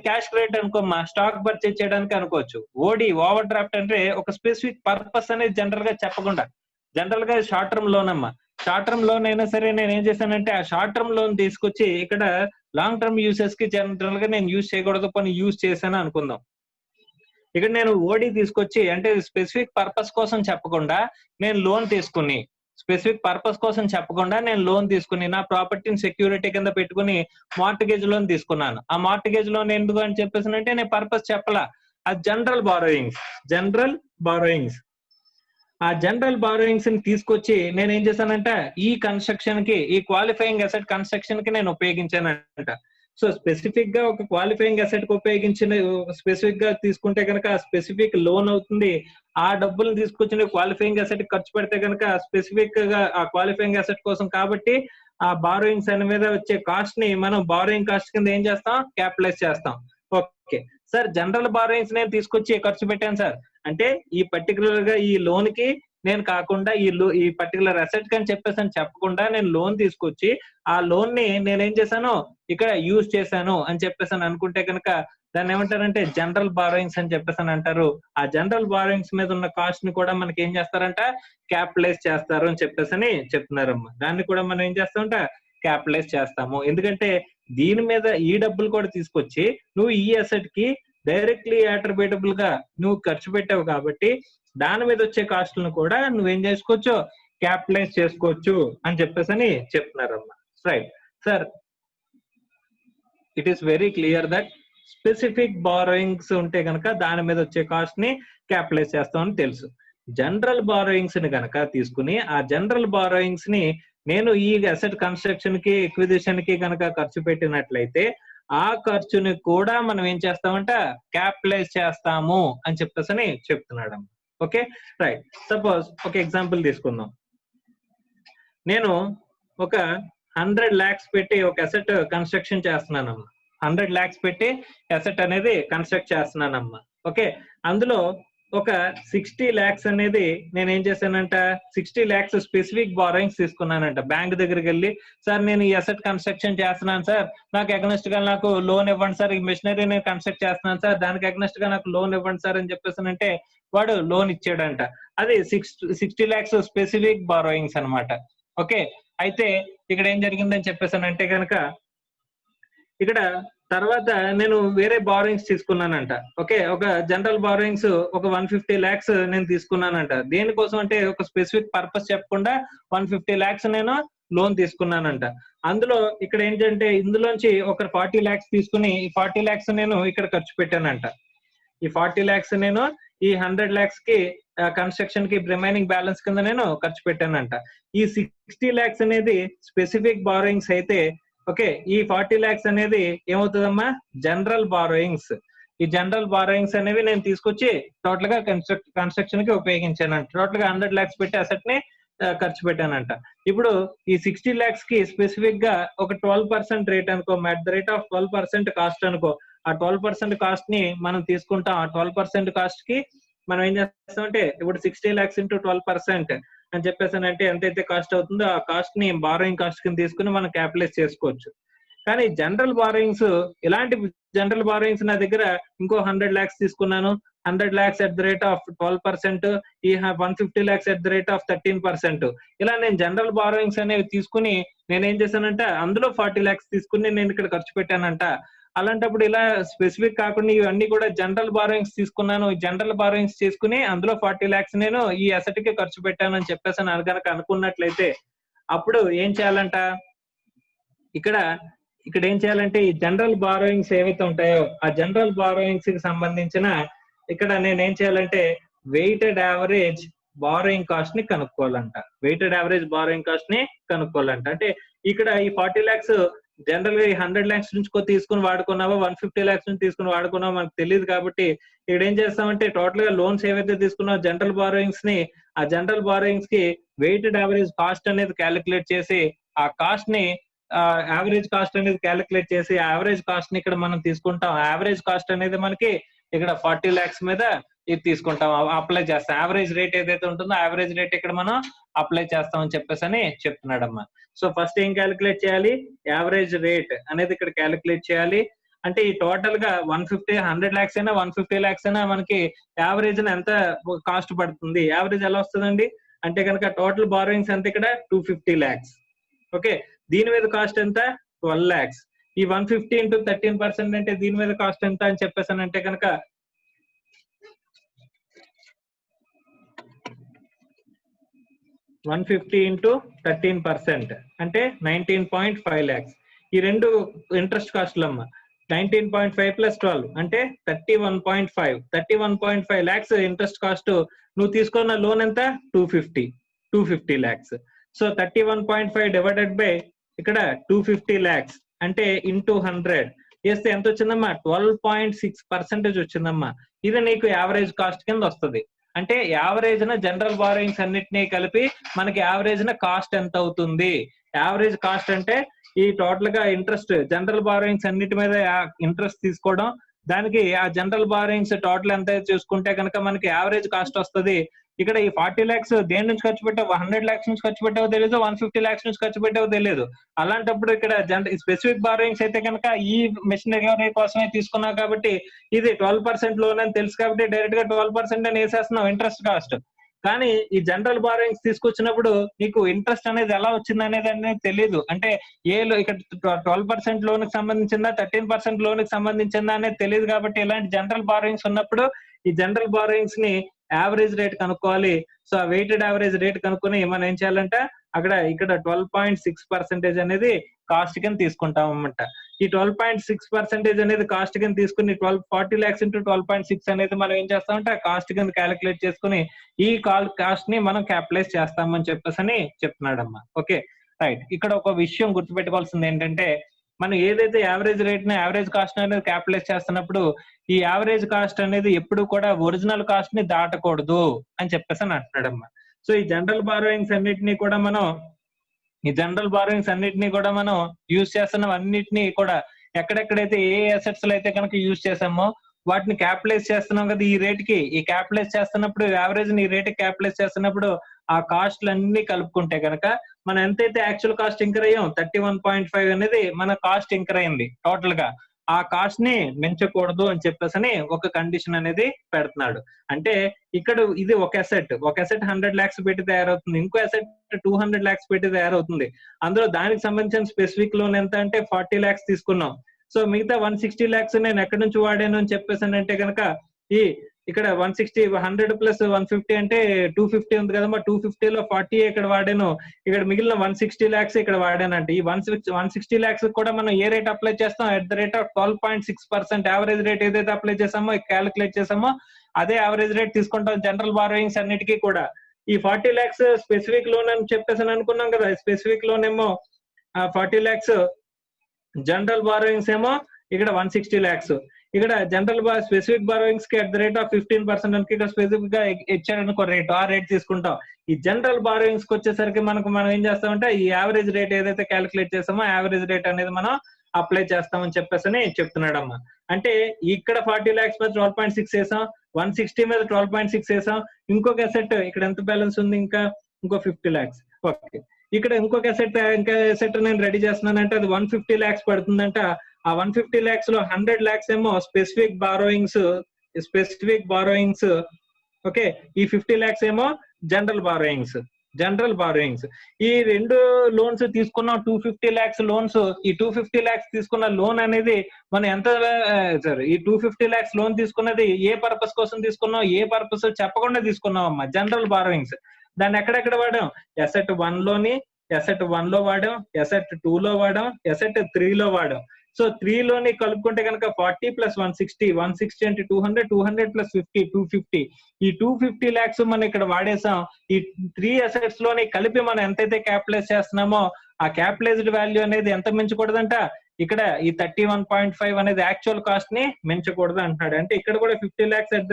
క్యాష్ క్రెడిట్ అనుకోమ్మా, స్టాక్ పర్చేజ్ చేయడానికి అనుకోవచ్చు. ఓడి ఓవర్ డ్రాఫ్ట్ అంటే ఒక స్పెసిఫిక్ పర్పస్ అనేది జనరల్ గా చెప్పకుండా, జనరల్ గా షార్ట్ టర్మ్ లోన్ అమ్మా. షార్ట్ టర్మ్ లోన్ అయినా సరే నేను ఏం చేశానంటే ఆ షార్ట్ టర్మ్ లోన్ తీసుకొచ్చి ఇక్కడ లాంగ్ టర్మ్ యూసెస్ కి జనరల్ గా నేను యూజ్ చేయకూడదు, పని యూజ్ చేశాను అనుకుందాం. ఇక్కడ నేను ఓడి తీసుకొచ్చి అంటే స్పెసిఫిక్ పర్పస్ కోసం చెప్పకుండా నేను లోన్ తీసుకుని, స్పెసిఫిక్ పర్పస్ కోసం చెప్పకుండా నేను లోన్ తీసుకుని నా ప్రాపర్టీని సెక్యూరిటీ కింద పెట్టుకుని మార్టిగేజ్ లోన్ తీసుకున్నాను. ఆ మార్టిగేజ్ లోన్ ఎందుకు అని చెప్పేసి అంటే నేను పర్పస్ చెప్పలా. ఆ జనరల్ బారోయింగ్స్, జనరల్ బారోయింగ్స్, ఆ జనరల్ బారోయింగ్స్ ని తీసుకొచ్చి నేను ఏం చేశానంటే ఈ కన్స్ట్రక్షన్ కి, ఈ క్వాలిఫైయింగ్ అసెట్ కన్స్ట్రక్షన్ కి నేను ఉపయోగించానంట. సో స్పెసిఫిక్ గా ఒక క్వాలిఫైయింగ్ అసెట్ కు ఉపయోగించిన స్పెసిఫిక్ గా తీసుకుంటే కనుక స్పెసిఫిక్ లోన్ అవుతుంది. ఆ డబ్బులు తీసుకొచ్చిన క్వాలిఫైయింగ్ అసెట్ ఖర్చు పెడితే కనుక స్పెసిఫిక్ గా ఆ క్వాలిఫైయింగ్ అసెట్ కోసం కాబట్టి ఆ బారోయింగ్స్ అనే మీద వచ్చే కాస్ట్ ని మనం బారోయింగ్ కాస్ట్ కింద ఏం చేస్తాం, క్యాపిటలైజ్ చేస్తాం. ఓకే సార్, జనరల్ బారోయింగ్స్ నేను తీసుకొచ్చి ఖర్చు పెట్టాను సార్ అంటే ఈ పర్టికులర్ గా ఈ లోన్ కి నేను కాకుండా ఈ పర్టికులర్ అసెట్ అని చెప్పేసి అని చెప్పకుండా నేను లోన్ తీసుకొచ్చి ఆ లోన్ ని నేనేం చేశాను ఇక్కడ యూజ్ చేశాను అని చెప్పేసి అని అనుకుంటే కనుక దాన్ని ఏమంటారంటే జనరల్ బారోయింగ్స్ అని చెప్పేసి అని అంటారు. ఆ జనరల్ బారోయింగ్స్ మీద ఉన్న కాస్ట్ ని కూడా మనకి ఏం చేస్తారంట, క్యాపిటలైజ్ చేస్తారు అని చెప్పేసి అని చెప్తున్నారమ్మా. దాన్ని కూడా మనం ఏం చేస్తామంట, క్యాపిటలైజ్ చేస్తాము. ఎందుకంటే దీని మీద ఈ డబ్బులు కూడా తీసుకొచ్చి నువ్వు ఈ అసెట్ కి డైరెక్ట్లీ అట్రిబ్యూటబుల్ గా నువ్వు ఖర్చు పెట్టావు కాబట్టి దాని మీద వచ్చే కాస్ట్లను కూడా నువ్వేం చేసుకోవచ్చు, క్యాపిటలైజ్ చేసుకోవచ్చు అని చెప్పేసి చెప్తున్నారమ్మా. Right sir, it is very clear that specific borrowings ఉంటే కనుక దాని మీద వచ్చే కాస్ట్ ని క్యాపిటలైజ్ చేస్తామని తెలుసు. జనరల్ బారోయింగ్స్ ని కనుక తీసుకుని ఆ జనరల్ బారోయింగ్స్ ని నేను ఈ అసెట్ కన్స్ట్రక్షన్ కి ఎక్విజిషన్ కి కనుక ఖర్చు పెట్టినట్లయితే ఆ ఖర్చుని కూడా మనం ఏం చేస్తామంట, క్యాపిటలైజ్ చేస్తాము అని చెప్పేసి చెప్తున్నాడు. Okay right. సపోజ్ ఒక ఎగ్జాంపుల్ తీసుకుందాం. నేను ఒక 100 lakhs పెట్టి ఒక అసెట్ కన్స్ట్రక్షన్ చేస్తున్నానమ్మా. 100 lakhs పెట్టి అసెట్ అనేది కన్స్ట్రక్ట్ చేస్తున్నానమ్మా. ఓకే, అందులో ఒక 60 lakhs అనేది నేను ఏం చేశానంట, 60 lakhs స్పెసిఫిక్ బారోయింగ్స్ తీసుకున్నానంట. బ్యాంక్ దగ్గరికి వెళ్ళి, సార్ నేను ఈ అసెట్ కన్స్ట్రక్షన్ చేస్తున్నాను సార్, నాకు అగనెస్ట్ గా నాకు లోన్ ఇవ్వండి సార్, ఈ మిషనరీ నేను కన్స్ట్రక్ట్ చేస్తున్నాను సార్, దానికి అగనెస్ట్ గా నాకు లోన్ ఇవ్వండి సార్ అని చెప్పేసానంటే వాడు లోన్ ఇచ్చాడంట. అది 60 lakhs స్పెసిఫిక్ బారోయింగ్స్ అనమాట. ఓకే, అయితే ఇక్కడ ఏం జరిగిందని చెప్పేసానంటే కనుక ఇక్కడ తర్వాత నేను వేరే బారోయింగ్స్ తీసుకున్నానంట. ఓకే, ఒక జనరల్ బారోయింగ్స్ ఒక 150 lakhs నేను తీసుకున్నానంట. దేనికోసం అంటే ఒక స్పెసిఫిక్ పర్పస్ చెప్పకుండా 150 lakhs నేను లోన్ తీసుకున్నానంట. అందులో ఇక్కడ ఏంటంటే ఇందులోంచి ఒక 40 lakhs తీసుకుని ఈ 40 lakhs నేను ఇక్కడ ఖర్చు పెట్టానంట. ఈ 40 lakhs నేను ఈ 100 lakhs కి కన్స్ట్రక్షన్ కి రిమైనింగ్ బ్యాలెన్స్ కింద నేను ఖర్చు పెట్టానంట. ఈ 60 lakhs అనేది స్పెసిఫిక్ బారోయింగ్స్ అయితే ఓకే, ఈ 40 lakhs అనేది ఏమవుతుందమ్మా, జనరల్ బారోయింగ్స్. ఈ జనరల్ బారోయింగ్స్ అనేవి నేను తీసుకొచ్చి టోటల్ గా కన్స్ట్రక్షన్ కి ఉపయోగించానంట. టోటల్ గా 100 lakhs పెట్టి అసెట్ ని ఖర్చు పెట్టానంట. ఇప్పుడు ఈ 60 lakhs కి స్పెసిఫిక్ గా ఒక 12% రేట్ అనుకో, at the rate of 12% cost అనుకో. ఆ 12% కాస్ట్ ని మనం తీసుకుంటాం. ఆ 12% కాస్ట్ కి మనం ఏం చేస్తామంటే ఇప్పుడు 60 lakhs into 12% అని చెప్పేసానంటే ఎంతైతే కాస్ట్ అవుతుందో ఆ కాస్ట్ ని బారోయింగ్ కాస్ట్ కింద తీసుకుని మనం క్యాపిటలైజ్ చేసుకోవచ్చు. కానీ జనరల్ బారోయింగ్స్, ఇలాంటి జనరల్ బారోయింగ్స్ నా దగ్గర ఇంకో 100 lakhs తీసుకున్నాను, 100 lakhs at the rate of 12%, ఈ 150 lakhs at the rate of 13%. ఇలా నేను జనరల్ బారోయింగ్స్ అనేవి తీసుకుని నేనేం చేశానంటే అందులో 40 lakhs తీసుకుని నేను ఇక్కడ ఖర్చు పెట్టానంట. అలాంటప్పుడు ఇలా స్పెసిఫిక్ కాకుండా ఇవన్నీ కూడా జనరల్ బారోయింగ్స్ తీసుకున్నాను, జనరల్ బారోయింగ్స్ తీసుకుని అందులో 40 lakhs నేను ఈ అసెట్ కి ఖర్చు పెట్టాను అని చెప్పేసి కనుక అనుకున్నట్లయితే అప్పుడు ఏం చేయాలంట, ఇక్కడ ఏం చేయాలంటే ఈ జనరల్ బారోయింగ్స్ ఏవైతే ఉంటాయో ఆ జనరల్ బారోయింగ్స్ కి సంబంధించిన ఇక్కడ నేను ఏం చేయాలంటే వెయిటెడ్ యావరేజ్ బారోయింగ్ కాస్ట్ ని కనుక్కోవాలంట. వెయిటెడ్ యావరేజ్ బారోయింగ్ కాస్ట్ ని కనుక్కోవాలంట. అంటే ఇక్కడ ఈ 40 lakhs జనరల్ గా ఈ 100 lakhs నుంచి తీసుకుని వాడుకున్నావో 150 lakhs నుంచి తీసుకుని వాడుకున్నావో మనకు తెలియదు. కాబట్టి ఇక్కడ ఏం చేస్తామంటే టోటల్ గా లోన్స్ ఏవైతే తీసుకున్నావో జనరల్ బారోయింగ్స్ ని, ఆ జనరల్ బారోయింగ్స్ కి వెయిటెడ్ యావరేజ్ కాస్ట్ అనేది క్యాలిక్యులేట్ చేసి ఆ కాస్ట్ ని యావరేజ్ కాస్ట్ అనేది క్యాలిక్యులేట్ చేసి యావరేజ్ కాస్ట్ ని ఇక్కడ మనం తీసుకుంటాం. యావరేజ్ కాస్ట్ అనేది మనకి ఇక్కడ 40 lakhs మీద ఇది తీసుకుంటాం, అప్లై చేస్తాం. యావరేజ్ రేట్ ఏదైతే ఉంటుందో యావరేజ్ రేట్ ఇక్కడ మనం అప్లై చేస్తాం అని చెప్పేసి చెప్తున్నాడమ్మా. సో ఫస్ట్ ఏం క్యాలిక్యులేట్ చేయాలి, యావరేజ్ రేట్ అనేది ఇక్కడ క్యాలిక్యులేట్ చేయాలి. అంటే ఈ టోటల్ గా 100 lakhs అయినా 150 lakhs అయినా మనకి యావరేజ్ ఎంత కాస్ట్ పడుతుంది, యావరేజ్ ఎలా వస్తుందండి అంటే కనుక టోటల్ బారోయింగ్స్ ఎంత ఇక్కడ 250 lakhs. ఓకే, దీని మీద కాస్ట్ ఎంత 12 lakhs. ఈ 150 into 13% అంటే దీని మీద కాస్ట్ ఎంత అని చెప్పేసానంటే కనుక 150 into 13% అంటే 19.5 lakhs. ఈ రెండు ఇంట్రెస్ట్ కాస్ట్లు అమ్మా. 19.5 plus 12 అంటే 31.5. 31.5 lakhs ఇంట్రెస్ట్ కాస్ట్. నువ్వు తీసుకున్న లోన్ ఎంత 250 lakhs. సో 31.5 డివైడెడ్ బై ఇక్కడ 250 lakhs అంటే ఇంటూ 100 చేస్తే ఎంత వచ్చిందమ్మా 12.6% వచ్చిందమ్మా. ఇది నీకు యావరేజ్ కాస్ట్ కింద వస్తుంది. అంటే యావరేజ్ న జనరల్ బారోయింగ్స్ అన్నిటినీ కలిపి మనకి యావరేజ్ న కాస్ట్ ఎంత అవుతుంది. యావరేజ్ కాస్ట్ అంటే ఈ టోటల్ గా ఇంట్రెస్ట్ జనరల్ బారోయింగ్స్ అన్నిటి మీద ఇంట్రెస్ట్ తీసుకోవడం, దానికి ఆ జనరల్ బారోయింగ్స్ టోటల్ ఎంత చూసుకుంటే కనుక మనకి యావరేజ్ కాస్ట్ వస్తుంది. ఇక్కడ ఈ 40 lakhs దేని నుంచి ఖర్చు పెట్టావు, 100 lakhs నుంచి ఖర్చు పెట్టావో తెలియదు, 150 lakhs నుంచి ఖర్చు పెట్టావో తెలియదు. అలాంటప్పుడు ఇక్కడ స్పెసిఫిక్ బారోయింగ్స్ అయితే కనుక ఈ మెషినరీ కోసమే తీసుకున్నావు కాబట్టి ఇది 12% లోన్ అని తెలుసు కాబట్టి డైరెక్ట్ గా 12% అని వేసేస్తున్నావు ఇంట్రెస్ట్ కాస్ట్. కానీ ఈ జనరల్ బారోయింగ్స్ తీసుకొచ్చినప్పుడు నీకు ఇంట్రెస్ట్ అనేది ఎలా వచ్చింది అనేది తెలియదు. అంటే ఇక్కడ 12% లోన్ కి సంబంధించిందా 13% లోన్ కి సంబంధించిందా అనేది తెలియదు. కాబట్టి ఇలాంటి జనరల్ బారోయింగ్స్ ఉన్నప్పుడు ఈ జనరల్ బారోయింగ్స్ ని యావరేజ్ రేట్ కనుక్కోవాలి. సో ఆ వెయిటెడ్ యావరేజ్ రేట్ కనుక్కొని మనం ఏం చేయాలంటే ఇక్కడ 12.6% అనేది కాస్ట్ కింద తీసుకుంటాం అన్నమాట. ఈ 12.6% అనేది కాస్ట్ కింద తీసుకుని 40 lakhs into 12.6 అనేది మనం ఏం చేస్తామంటే ఆ కాస్ట్ కింద క్యాలిక్యులేట్ చేసుకుని ఈ కాస్ట్ ని మనం క్యాపిటలైజ్ చేస్తామని చెప్పేసి చెప్తున్నాడమ్మా. Okay right. ఇక్కడ ఒక విషయం గుర్తుపెట్టుకోవాల్సింది ఏంటంటే మనం ఏదైతే యావరేజ్ రేట్ ని యావరేజ్ కాస్ట్ అనేది క్యాపిటలైజ్ చేస్తున్నప్పుడు ఈ యావరేజ్ కాస్ట్ అనేది ఎప్పుడు కూడా ఒరిజినల్ కాస్ట్ ని దాటకూడదు అని చెప్పేసి అంటున్నాడమ్మా. సో ఈ జనరల్ బారోయింగ్స్ అన్నిటినీ కూడా మనం యూజ్ చేస్తున్నాం. అన్నిటినీ కూడా ఎక్కడెక్కడైతే ఏ అసెట్స్ లో అయితే కనుక యూజ్ చేసామో వాటిని క్యాపిటలైజ్ చేస్తున్నాం కదా ఈ రేట్ కి. ఈ క్యాపిటలైజ్ చేస్తున్నప్పుడు యావరేజ్ ని ఈ రేట్ కి క్యాపిటలైజ్ చేస్తున్నప్పుడు ఆ కాస్ట్లు అన్ని కలుపుకుంటే కనుక మనం ఎంతైతే యాక్చువల్ కాస్ట్ ఇంకర్ అయ్యాం 31.5 అనేది మన కాస్ట్ ఇంకర్ అయింది టోటల్ గా. ఆ కాస్ట్ ని మించకూడదు అని చెప్పేసి ఒక కండిషన్ అనేది పెడుతున్నాడు. అంటే ఇక్కడ ఇది ఒక అసెట్ 100 lakhs పెట్టి తయారవుతుంది, ఇంకో అసెట్ 200 lakhs పెట్టి తయారవుతుంది. అందులో దానికి సంబంధించిన స్పెసిఫిక్ లోన్ ఎంత అంటే 40 lakhs తీసుకున్నాం. సో మిగతా 160 lakhs నేను ఎక్కడి నుంచి వాడాను అని చెప్పేసానంటే కనుక ఇక్కడ 160 100 plus 150 అంటే 250 ఉంది కదమ్మా. 250 లో 40 ఇక్కడ వాడాను, ఇక్కడ మిగిలిన 160 lakhs ఇక్కడ వాడానంటే ఈ 160 lakhs కూడా మనం ఏ రేట్ అప్లై చేస్తాం @ 12.6% యావరేజ్ రేట్ ఏదైతే అప్లై చేసామో క్యాలిక్యులేట్ చేసామో అదే యావరేజ్ రేట్ తీసుకుంటాం జనరల్ బారోయింగ్స్ అన్నిటికీ కూడా. ఈ 40 lakhs స్పెసిఫిక్ లోన్ అని చెప్పేసి అనుకున్నాం కదా. స్పెసిఫిక్ లోన్ ఏమో 40 lakhs, జనరల్ బారోయింగ్స్ ఏమో ఇక్కడ 160 lakhs. ఇక్కడ జనరల్ స్పెసిఫిక్ బారోయింగ్స్ కి @ 15% అని ఇక్కడ స్పెసిఫిక్ గా ఇచ్చాడనుకో రేట్, ఆ రేట్ తీసుకుంటాం. ఈ జనరల్ బారోయింగ్స్ కి వచ్చేసరికి మనం ఏం చేస్తామంటే ఈ యావరేజ్ రేట్ ఏదైతే క్యాలిక్యులేట్ చేస్తామో యావరేజ్ రేట్ అనేది మనం అప్లై చేస్తామని చెప్పేసి చెప్తున్నాడమ్మా. అంటే ఇక్కడ 40 lakhs మీద 12.6 వేసాం, 160 మీద 12.6 వేసాం. ఇంకొక అసెట్ ఇక్కడ ఎంత బ్యాలెన్స్ ఉంది, ఇంకో 50 lakhs. ఓకే, ఇక్కడ ఇంకొక అసెట్ నేను రెడీ చేస్తున్నానంటే అది 150 lakhs పడుతుందంట. ఆ 150 lakhs లో 100 lakhs ఏమో స్పెసిఫిక్ బారోయింగ్స్. ఓకే, ఈ 50 lakhs ఏమో జనరల్ బారోయింగ్స్. ఈ రెండు లోన్స్ తీసుకున్నాం 250 lakhs లోన్స్. ఈ 250 lakhs తీసుకున్న లోన్ అనేది మనం ఈ 250 lakhs లోన్ తీసుకున్నది ఏ పర్పస్ కోసం తీసుకున్నాం, ఏ పర్పస్ చెప్పకుండా తీసుకున్నాం అమ్మా, జనరల్ బారోయింగ్స్. దాన్ని ఎక్కడెక్కడ వాడాం, అసెట్ 1 లో వాడాం, అసెట్ 2 లో వాడాం, అసెట్ 3 లో వాడాం. సో 3 లోని కలుపుకుంటే కనుక 40 plus 160 అంటే 200 plus 50 250. ఈ 250 lakhs మనం ఇక్కడ వాడేసాం. ఈ 3 అసెట్స్ లోని కలిపి మనం ఎంతైతే క్యాపిటలైజ్ చేస్తున్నామో ఆ క్యాపిటలైజ్డ్ వాల్యూ అనేది ఎంత మించకూడదంట, ఇక్కడ ఈ 31.5 అనేది యాక్చువల్ కాస్ట్ ని మించకూడదు అంటున్నాడు. అంటే ఇక్కడ కూడా 50 lakhs @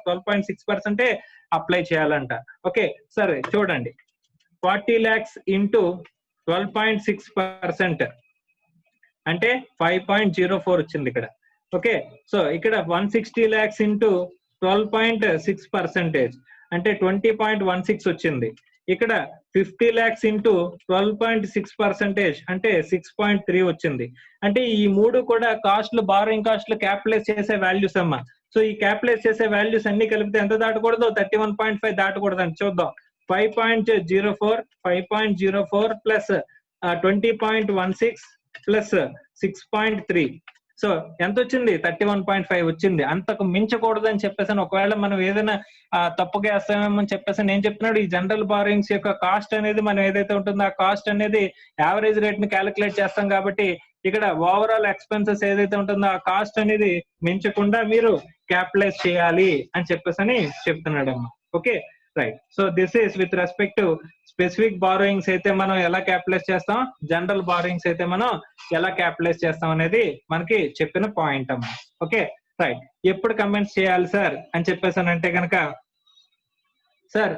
12.6% అప్లై చేయాలంట. ఓకే సరే చూడండి, 40 lakhs into 12.6% అంటే 5.04 వచ్చింది ఇక్కడ. ఓకే, సో ఇక్కడ 160 lakhs into 12.6% అంటే 20.16 వచ్చింది. ఇక్కడ 50 lakhs into 12.6% అంటే 6.3 వచ్చింది. అంటే ఈ మూడు కూడా కాస్ట్లు, బారోయింగ్ కాస్ట్లు క్యాపిటలైజ్ చేసే వాల్యూస్ అమ్మా. సో ఈ క్యాపిటలైజ్ చేసే వాల్యూస్ అన్ని కలిపితే ఎంత దాటకూడదు, 31.5 దాటకూడదు అని చూద్దాం. 5.04 plus 20.16 plus 6.3. సో ఎంత వచ్చింది, 31.5 వచ్చింది. అంతకు మించకూడదు అని చెప్పేసి ఒకవేళ మనం ఏదైనా తప్పుగా వేస్తామేమో అని చెప్పేసి నేను చెప్తున్నాడు. ఈ జనరల్ బారోయింగ్స్ యొక్క కాస్ట్ అనేది మనం ఏదైతే ఉంటుందో ఆ కాస్ట్ అనేది యావరేజ్ రేట్ ని క్యాలిక్యులేట్ చేస్తాం కాబట్టి ఇక్కడ ఓవరాల్ ఎక్స్పెన్సెస్ ఏదైతే ఉంటుందో ఆ కాస్ట్ అనేది మించకుండా మీరు క్యాపిటలైజ్ చేయాలి అని చెప్పేసి చెప్తున్నాడు అమ్మా. Okay right. So this is with respect to specific borrowings అయితే మనం ఎలా క్యాపిటలైజ్ చేస్తాం, జనరల్ బారోయింగ్స్ అయితే మనం ఎలా క్యాపిటలైజ్ చేస్తాం అనేది మనకి చెప్పిన పాయింట్ అమ్మా. Okay right. ఎప్పుడు కమెంట్స్ చేయాలి సార్ అని చెప్పేసానంటే కనుక, సార్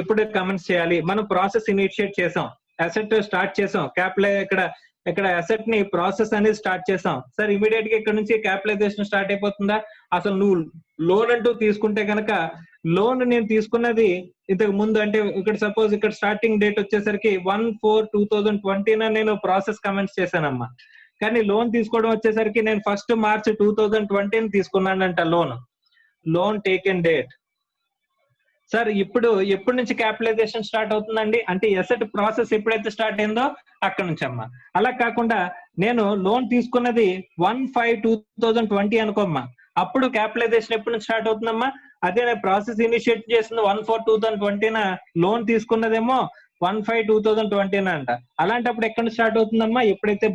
ఎప్పుడు కమెంట్స్ చేయాలి, మనం ప్రాసెస్ ఇనిషియేట్ చేసాం, అసెట్ స్టార్ట్ చేసాం, ఇక్కడ అసెట్ ని ప్రాసెస్ అనేది స్టార్ట్ చేసాం. సార్ ఇమీడియట్ గా ఇక్కడ నుంచి క్యాపిటలైజేషన్ స్టార్ట్ అయిపోతుందా, అసలు నువ్వు లోన్ అంటూ తీసుకుంటే కనుక లోన్ నేను తీసుకున్నది ఇంతకు ముందు అంటే ఇక్కడ సపోజ్ ఇక్కడ స్టార్టింగ్ డేట్ వచ్చేసరికి 1/4/2020 నేను ప్రాసెస్ కమెంట్స్ చేశానమ్మా. కానీ లోన్ తీసుకోవడం వచ్చేసరికి నేను 1 March 2020 తీసుకున్నానంట లోన్ టేకెన్ డేట్. సార్ ఇప్పుడు ఎప్పటి నుంచి క్యాపిటలైజేషన్ స్టార్ట్ అవుతుందండి అంటే ఎసెట్ ప్రాసెస్ ఎప్పుడైతే స్టార్ట్ అయిందో అక్కడ నుంచి అమ్మా. అలా కాకుండా నేను లోన్ తీసుకున్నది 1/5/2020 అనుకోమ్మా, అప్పుడు క్యాపిటలైజేషన్ ఎప్పటి నుంచి స్టార్ట్ అవుతుందమ్మా, అదే ప్రాసెస్ ఇనిషియేట్ చేసింది 1/4/2020 లోన్ తీసుకున్నదేమో 1/5/2020 అంట. అలాంటప్పుడు ఎక్కడ నుంచి స్టార్ట్ అవుతుందమ్మా? ఎప్పుడైతే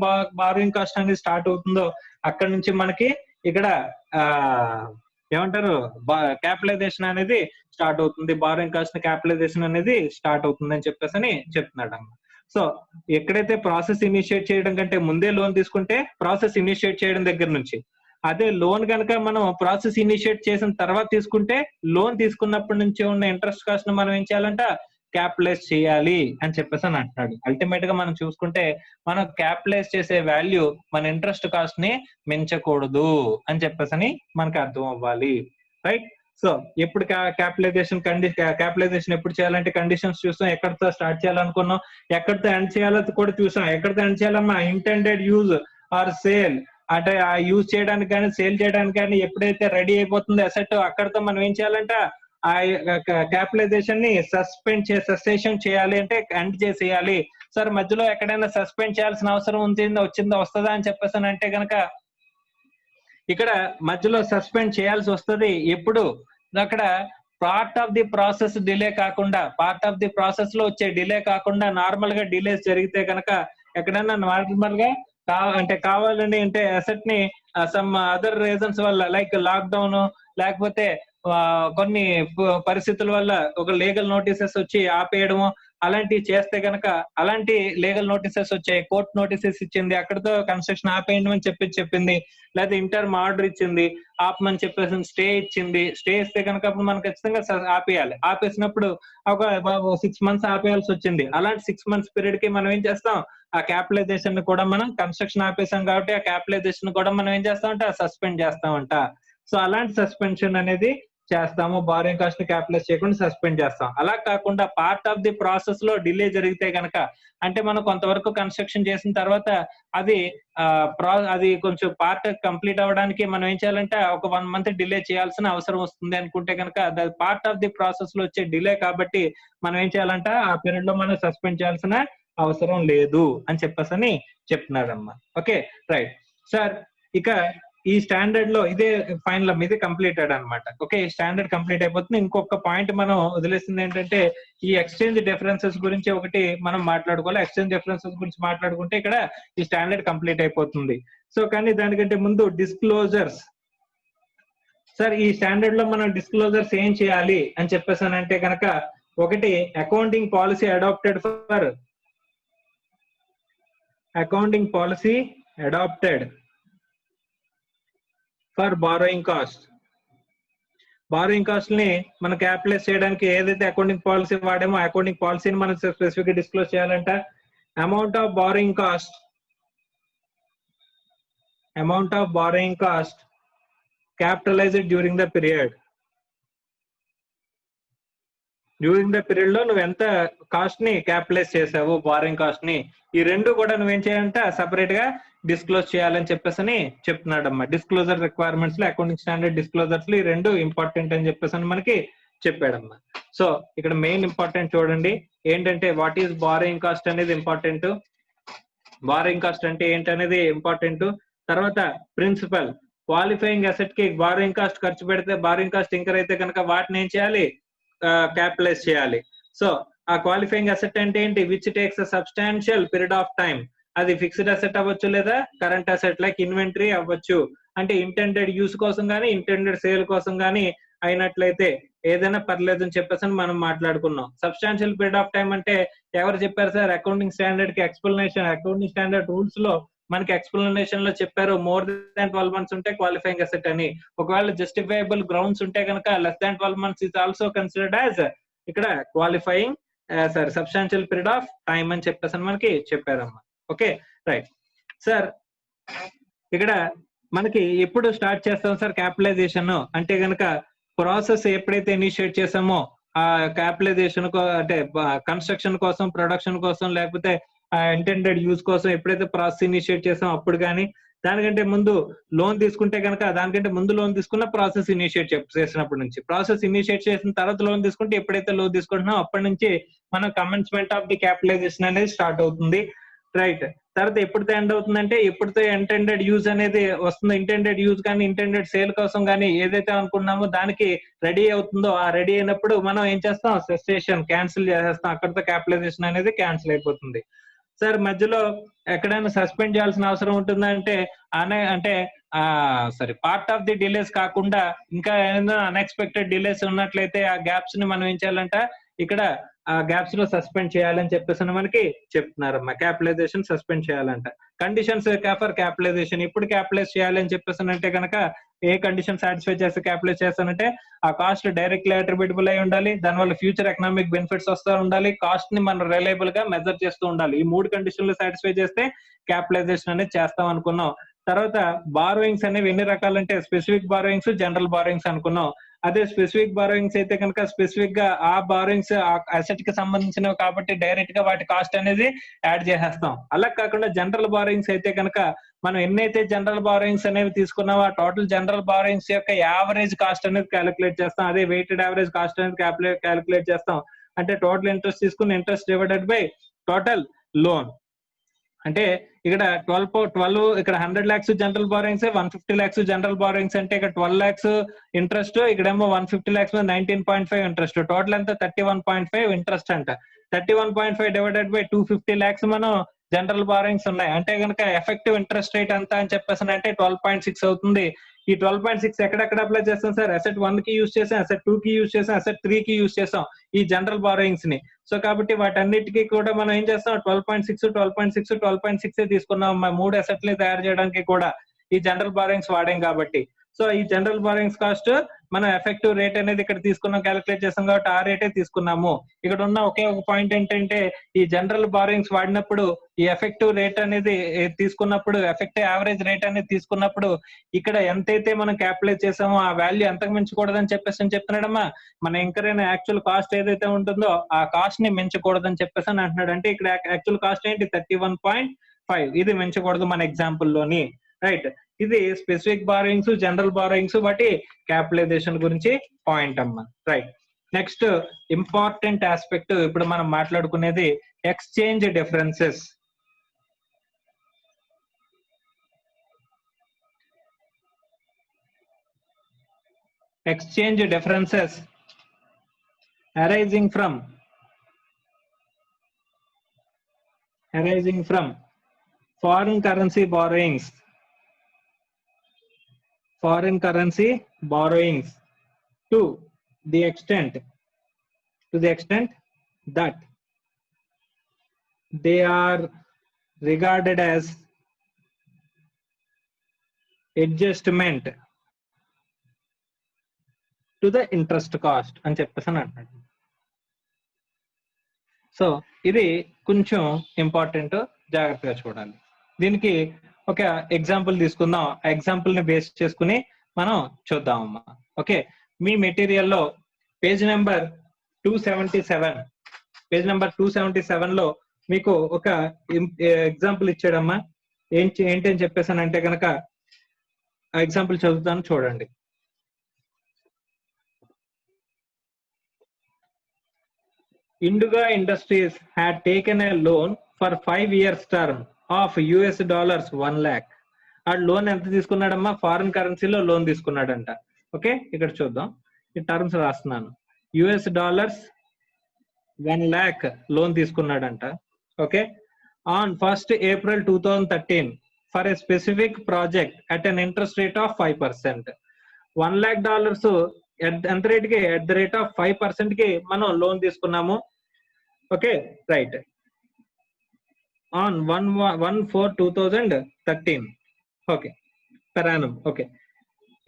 బారోయింగ్ కాస్ట్ అనేది స్టార్ట్ అవుతుందో అక్కడ నుంచి మనకి ఇక్కడ ఏమంటారు క్యాపిటలైజేషన్ అనేది స్టార్ట్ అవుతుంది. బారోయింగ్ కాస్ట్ క్యాపిటలైజేషన్ అనేది స్టార్ట్ అవుతుంది అని చెప్పేసి అని చెప్తున్నాడు అమ్మ. సో ఎక్కడైతే ప్రాసెస్ ఇనిషియేట్ చేయడం కంటే ముందే లోన్ తీసుకుంటే ప్రాసెస్ ఇనిషియేట్ చేయడం దగ్గర నుంచి, అదే లోన్ కనుక మనం ప్రాసెస్ ఇనిషియేట్ చేసిన తర్వాత తీసుకుంటే లోన్ తీసుకున్నప్పటి నుంచి ఉన్న ఇంట్రెస్ట్ కాస్ట్ ను మనం ఏం చేయాలంట? క్యాపిటలైజ్ చేయాలి అని చెప్పేసి అని అంటున్నాడు. అల్టిమేట్ గా మనం చూసుకుంటే మనం క్యాపిటలైజ్ చేసే వాల్యూ మన ఇంట్రెస్ట్ కాస్ట్ ని మించకూడదు అని చెప్పేసి అని మనకి అర్థం అవ్వాలి. రైట్? సో ఎప్పుడు క్యాపిటలైజేషన్ ఎప్పుడు చేయాలంటే కండిషన్స్ చూస్తాం. ఎక్కడితో స్టార్ట్ చేయాలనుకున్నాం, ఎక్కడితో ఎండ్ చేయాలో కూడా చూసాం. ఎక్కడితో ఎండ్ చేయాలమ్మా? ఇంటెండెడ్ యూజ్ ఆర్ సేల్, అంటే ఆ యూజ్ చేయడానికి కానీ సేల్ చేయడానికి కానీ ఎప్పుడైతే రెడీ అయిపోతుందో అసెట్, అక్కడితో మనం ఏం చేయాలంట? ఆ క్యాపిటలైజేషన్ ని సస్పెషన్ చేయాలి, అంటే ఎండ్ చేసేయాలి. సార్ మధ్యలో ఎక్కడైనా సస్పెండ్ చేయాల్సిన అవసరం వస్తుందా అని చెప్పేసి అంటే కనుక ఇక్కడ మధ్యలో సస్పెండ్ చేయాల్సి వస్తుంది. ఎప్పుడు? అక్కడ part of the process delay కాకుండా, పార్ట్ ఆఫ్ ది ప్రాసెస్ లో వచ్చే డిలే కాకుండా నార్మల్ గా డిలేస్ జరిగితే కనుక ఎక్కడైనా నార్మల్ గా కావాలని అంటే అసెట్ ని సమ్ అదర్ రీజన్స్ వల్ల లైక్ లాక్డౌన్ లేకపోతే కొన్ని పరిస్థితుల వల్ల ఒక లీగల్ నోటీసెస్ వచ్చి ఆపేయడము అలాంటివి చేస్తే గనక, అలాంటి లీగల్ నోటీసెస్ వచ్చాయి, కోర్టు నోటీసెస్ ఇచ్చింది, అక్కడితో కన్స్ట్రక్షన్ ఆపేయండి అని చెప్పింది, లేదా ఇంటర్మ్ ఆర్డర్ ఇచ్చింది, ఆపమని చెప్పేసి స్టే ఇచ్చింది. స్టే ఇస్తే కనుక అప్పుడు మనం ఖచ్చితంగా ఆపేయాలి. ఆపేసినప్పుడు ఒక 6 months ఆపేయాల్సి వచ్చింది. అలాంటి 6 months పీరియడ్ కి మనం ఏం చేస్తాం? ఆ క్యాపిటలైజేషన్ కూడా మనం కన్స్ట్రక్షన్ ఆపేసాం కాబట్టి ఆ క్యాపిటలైజేషన్ కూడా మనం ఏం చేస్తామంటే సస్పెండ్ చేస్తామంట. సో అలాంటి సస్పెన్షన్ అనేది చేస్తాము. బారోయింగ్ కాస్ట్ ని క్యాపిటలైజ్ చేయకుండా సస్పెండ్ చేస్తాం. అలా కాకుండా పార్ట్ ఆఫ్ ది ప్రాసెస్ లో డిలే జరిగితే గనక, అంటే మనం కొంతవరకు కన్స్ట్రక్షన్ చేసిన తర్వాత అది కొంచెం పార్ట్ కంప్లీట్ అవ్వడానికి మనం ఏం చేయాలంటే ఒక 1 month డిలే చేయాల్సిన అవసరం వస్తుంది అనుకుంటే కనుక, పార్ట్ ఆఫ్ ది ప్రాసెస్ లో వచ్చే డిలే కాబట్టి మనం ఏం చేయాలంట ఆ పీరియడ్ లో మనం సస్పెండ్ చేయాల్సిన అవసరం లేదు అని చెప్పేసి చెప్తున్నారమ్మా. Okay, right sir. ఇక ఈ స్టాండర్డ్ లో ఇదే ఫైనల్ ఇది కంప్లీటెడ్ అనమాట. ఓకే, ఈ స్టాండర్డ్ కంప్లీట్ అయిపోతుంది. ఇంకొక పాయింట్ మనం వదిలేసింది ఏంటంటే ఈ ఎక్స్చేంజ్ డిఫరెన్సెస్ గురించి ఒకటి మనం మాట్లాడుకోవాలి. ఎక్స్చేంజ్ డిఫరెన్సెస్ గురించి మాట్లాడుకుంటే ఇక్కడ ఈ స్టాండర్డ్ కంప్లీట్ అయిపోతుంది. సో కానీ దానికంటే ముందు డిస్క్లోజర్స్. సార్ ఈ స్టాండర్డ్ లో మనం డిస్క్లోజర్స్ ఏం చేయాలి అని చెప్పేసి అంటే కనుక, ఒకటి accounting policy adopted for borrowing cost. Borrowing cost ని మనం క్యాపిటలైజ్ చేయడానికి ఏదైతే అకౌంటింగ్ పాలసీ వాడామో అకౌంటింగ్ పాలసీని మనం స్పెసిఫిక్ గా డిస్క్లోజ్ చేయాలంట. Amount of borrowing cost capitalised during the period. During the period లో నువ్వు ఎంత కాస్ట్ ని క్యాపిటలైజ్ చేసావు, బారోయింగ్ కాస్ట్ ని, ఈ రెండు కూడా నువ్వేం చేయాలంటే సపరేట్ గా డిస్క్లోజ్ చేయాలని చెప్పేసి చెప్తున్నాడు అమ్మా. డిస్క్లోజర్ రిక్వైర్మెంట్స్ లో అకౌంటింగ్ స్టాండర్డ్ డిస్క్లోజర్స్ లో ఈ రెండు ఇంపార్టెంట్ అని చెప్పేసి మనకి చెప్పాడమ్మా. సో ఇక్కడ మెయిన్ ఇంపార్టెంట్ చూడండి ఏంటంటే వాట్ ఈస్ బారోయింగ్ కాస్ట్ అనేది ఇంపార్టెంట్. బారోయింగ్ కాస్ట్ అంటే ఏంటనేది ఇంపార్టెంట్. తర్వాత ప్రిన్సిపల్, క్వాలిఫైయింగ్ అసెట్ కి బారోయింగ్ కాస్ట్ ఖర్చు పెడితే బారోయింగ్ కాస్ట్ ఇంకర్ అయితే కనుక వాటిని ఏం చేయాలి? క్యాపిటలైజ్ చేయాలి. సో ఆ క్వాలిఫైయింగ్ అసెట్ అంటే ఏంటి? Which takes a substantial period of time. అది ఫిక్స్డ్ అసెట్ అవ్వచ్చు లేదా కరెంట్ అసెట్ లైక్ ఇన్వెంటరీ అవ్వచ్చు. అంటే ఇంటెండెడ్ యూస్ కోసం కానీ ఇంటెండెడ్ సేల్ కోసం కానీ అయినట్లయితే ఏదైనా పర్లేదు అని చెప్పేసి మనం మాట్లాడుకున్నాం. సబ్స్టాన్షియల్ పీరియడ్ ఆఫ్ టైం అంటే ఎవరు చెప్పారు సార్? అకౌంటింగ్ స్టాండర్డ్ కి ఎక్స్ప్లెనేషన్, అకౌంటింగ్ స్టాండర్డ్ రూల్స్ లో మనకి ఎక్స్ప్లెనేషన్ లో చెప్పారు మోర్ దాన్ 12 months ఉంటే క్వాలిఫైయింగ్ అసెట్ అని. ఒకవేళ జస్టిఫైబుల్ గ్రౌండ్స్ ఉంటే కనుక less than 12 months is also considered as ఇక్కడ qualifying substantial period of time అని చెప్పేసి మనకి చెప్పారమ్మా. Okay, right sir. ఇక్కడ మనకి ఎప్పుడు స్టార్ట్ చేస్తాం సార్ క్యాపిటలైజేషన్ అంటే కనుక, ప్రాసెస్ ఎప్పుడైతే ఇనిషియేట్ చేసామో ఆ క్యాపిటలైజేషన్ అంటే కన్స్ట్రక్షన్ కోసం, ప్రొడక్షన్ కోసం, లేకపోతే ఇంటెండెడ్ యూజ్ కోసం ఎప్పుడైతే ప్రాసెస్ ఇనిషియేట్ చేసాం అప్పుడు కానీ, దానికంటే ముందు లోన్ తీసుకుంటే కనుక దానికంటే ముందు లోన్ తీసుకున్న ప్రాసెస్ ఇనిషియేట్ చేసినప్పటి నుంచి, ప్రాసెస్ ఇనిషియేట్ చేసిన తర్వాత లోన్ తీసుకుంటే ఎప్పుడైతే లోన్ తీసుకుంటున్నాం అప్పటి నుంచి మనం కమెన్స్మెంట్ ఆఫ్ ది క్యాపిటలైజేషన్ అనేది స్టార్ట్ అవుతుంది. రైట్. తర్వాత ఎప్పుడుతో ఎండ్ అవుతుందంటే ఎప్పుడుతో ఇంటెండెడ్ యూజ్ అనేది వస్తుందో, ఇంటెండెడ్ యూజ్ కానీ ఇంటెండెడ్ సేల్ కోసం కానీ ఏదైతే అనుకున్నామో దానికి రెడీ అవుతుందో, ఆ రెడీ అయినప్పుడు మనం ఏం చేస్తాం, సెస్టేషన్ క్యాన్సిల్ చేసేస్తాం. అక్కడితో క్యాపిటలైజేషన్ అనేది క్యాన్సిల్ అయిపోతుంది. సార్ మధ్యలో ఎక్కడైనా సస్పెండ్ చేయాల్సిన అవసరం ఉంటుందా అంటే అంటే sorry, part of the delays కాకుండా ఇంకా ఏదైనా అన్ఎక్స్పెక్టెడ్ డిలేస్ ఉన్నట్లయితే ఆ గ్యాప్స్ ని మనం ఏం చేయాలంట, ఇక్కడ ఆ గ్యాప్స్ లో సస్పెండ్ చేయాలని చెప్పేసి మనకి చెప్తున్నారమ్మా. క్యాపిటలైజేషన్ సస్పెండ్ చేయాలంట. కండిషన్స్ ఫర్ క్యాపిటలైజేషన్ ఇప్పుడు క్యాపిటలైజ్ చేయాలని చెప్పేసి అంటే కనుక ఏ కండిషన్ సాటిస్ఫై చేస్తే క్యాపిటలైజ్ చేస్తానంటే ఆ కాస్ట్ డైరెక్ట్లీ అట్రిబ్యూటబుల్ అయి ఉండాలి, దానివల్ల ఫ్యూచర్ ఎకనామిక్ బెనిఫిట్స్ వస్తూ ఉండాలి, కాస్ట్ ని మనం రిలయబుల్ గా మెజర్ చేస్తూ ఉండాలి. ఈ 3 కండిషన్లు సాటిస్ఫై చేస్తే క్యాపిటలైజేషన్ అనేది చేస్తాం అనుకున్నాం. తర్వాత బారోయింగ్స్ అనేవి ఎన్ని రకాలంటే స్పెసిఫిక్ బారోయింగ్స్, జనరల్ బారోయింగ్స్ అనుకున్నాం. అదే స్పెసిఫిక్ బారోయింగ్స్ అయితే కనుక స్పెసిఫిక్ గా ఆ బారోయింగ్స్ అసెట్ కి సంబంధించినవి కాబట్టి డైరెక్ట్ గా వాటి కాస్ట్ అనేది యాడ్ చేసేస్తాం. అలా కాకుండా జనరల్ బారోయింగ్స్ అయితే కనుక మనం ఎన్నైతే జనరల్ బారోయింగ్స్ అనేవి తీసుకున్నామో ఆ టోటల్ జనరల్ బారోయింగ్స్ యొక్క యావరేజ్ కాస్ట్ అనేది క్యాలిక్యులేట్ చేస్తాం. అదే వెయిటెడ్ యావరేజ్ కాస్ట్ అనేది క్యాలిక్యులేట్ చేస్తాం. అంటే టోటల్ ఇంట్రెస్ట్ తీసుకుని interest divided by total loan. అంటే ఇక్కడ 12 ఇక్కడ 100 lakhs general borrowings, 150 lakhs general borrowings అంటే ఇక్కడ 12 lakhs ఇంట్రెస్ట్, ఇక్కడేమో 150 lakhs 19.5 ఇంట్రెస్ట్, టోటల్ అంతా 31.5 ఇంట్రెస్ట్ అంట. 31.5 డివైడెడ్ బై 250 lakhs మనం జనరల్ బారోయింగ్స్ ఉన్నాయి. అంటే కనుక ఎఫెక్టివ్ ఇంట్రెస్ట్ రేట్ అంతా అని చెప్పేసి అంటే 12.6 అవుతుంది. ఈ 12.6 ఎక్కడెక్కడ అప్లై చేస్తాం సార్? అసెట్ 1 కి యూజ్ చేసాం, అసెట్ 2 కి యూజ్ చేసాం, అసెట్ 3 కి యూజ్ చేసాం ఈ జనరల్ బారోయింగ్స్ ని. సో కాబట్టి వాటన్నిటికీ కూడా మనం ఏం చేస్తాం, 12.6 తీసుకున్నాం 3 అసెట్లని తయారు చేయడానికి కూడా ఈ జనరల్ బారోయింగ్స్ వాడాం కాబట్టి. సో ఈ జనరల్ బారోయింగ్స్ కాస్ట్ మనం ఎఫెక్టివ్ రేట్ అనేది ఇక్కడ తీసుకున్నాం, క్యాలిక్యులేట్ చేస్తాం కాబట్టి ఆ రేటే తీసుకున్నాము. ఇక్కడ ఉన్న ఒకే ఒక పాయింట్ ఏంటంటే ఈ జనరల్ బారోయింగ్స్ వాడినప్పుడు ఈ ఎఫెక్టివ్ రేట్ అనేది తీసుకున్నప్పుడు, ఎఫెక్టివ్ యావరేజ్ రేట్ అనేది తీసుకున్నప్పుడు ఇక్కడ ఎంతైతే మనం క్యాపిటలైజ్ చేసామో ఆ వాల్యూ ఎంతకు మించకూడదని చెప్పేసి చెప్తున్నాడమ్మా. మన ఇంకర్ అయిన యాక్చువల్ కాస్ట్ ఏదైతే ఉంటుందో ఆ కాస్ట్ ని మించకూడదని చెప్పేసి అని అంటున్నాడు. అంటే ఇక్కడ యాక్చువల్ కాస్ట్ ఏంటి, 31.5. ఇది మించకూడదు మన ఎగ్జాంపుల్ లోని. రైట్. ఇది స్పెసిఫిక్ బారోయింగ్స్, జనరల్ బారోయింగ్స్ వాటి క్యాపిటలైజేషన్ గురించి పాయింట్ అమ్మా. రైట్. నెక్స్ట్ ఇంపార్టెంట్ ఆస్పెక్ట్ ఇప్పుడు మనం మాట్లాడుకునేది exchange differences. Exchange differences arising from foreign currency borrowings to the extent that they are regarded as adjustment to the interest cost అని చెప్పేసి అని అంటున్నాడు. సో ఇది కొంచెం ఇంపార్టెంట్, జాగ్రత్తగా చూడాలి. దీనికి ఒక ఎగ్జాంపుల్ తీసుకుందాం. ఆ ఎగ్జాంపుల్ ని బేస్ చేసుకుని మనం చూద్దామమ్మా. ఓకే, మీ మెటీరియల్లో పేజ్ నెంబర్ 277 లో మీకు ఒక ఎగ్జాంపుల్ ఇచ్చాడమ్మా. ఏంటని చెప్పేసానంటే కనుక ఆ ఎగ్జాంపుల్ చదువుతాను, చూడండి. Induga Industries had taken a loan for 5 years term of $1 lakh. ఆ లోన్ ఎంత తీసుకున్నాడమ్మా? ఫారిన్ కరెన్సీలో లోన్ తీసుకున్నాడంట. ఓకే, ఇక్కడ చూద్దాం, ఈ టర్మ్స్ రాస్తున్నాను. $1 lakh లోన్ తీసుకున్నాడంట. Okay, on 1st April 2013 for a specific project at an interest rate of 5%. $1 lakh ఎంత రేట్ కి? ఎట్ ద రేట్ ఆఫ్ 5% కి మనం లోన్ తీసుకున్నాము. Okay, right. On 1/4/2013. Okay, per annum. Okay,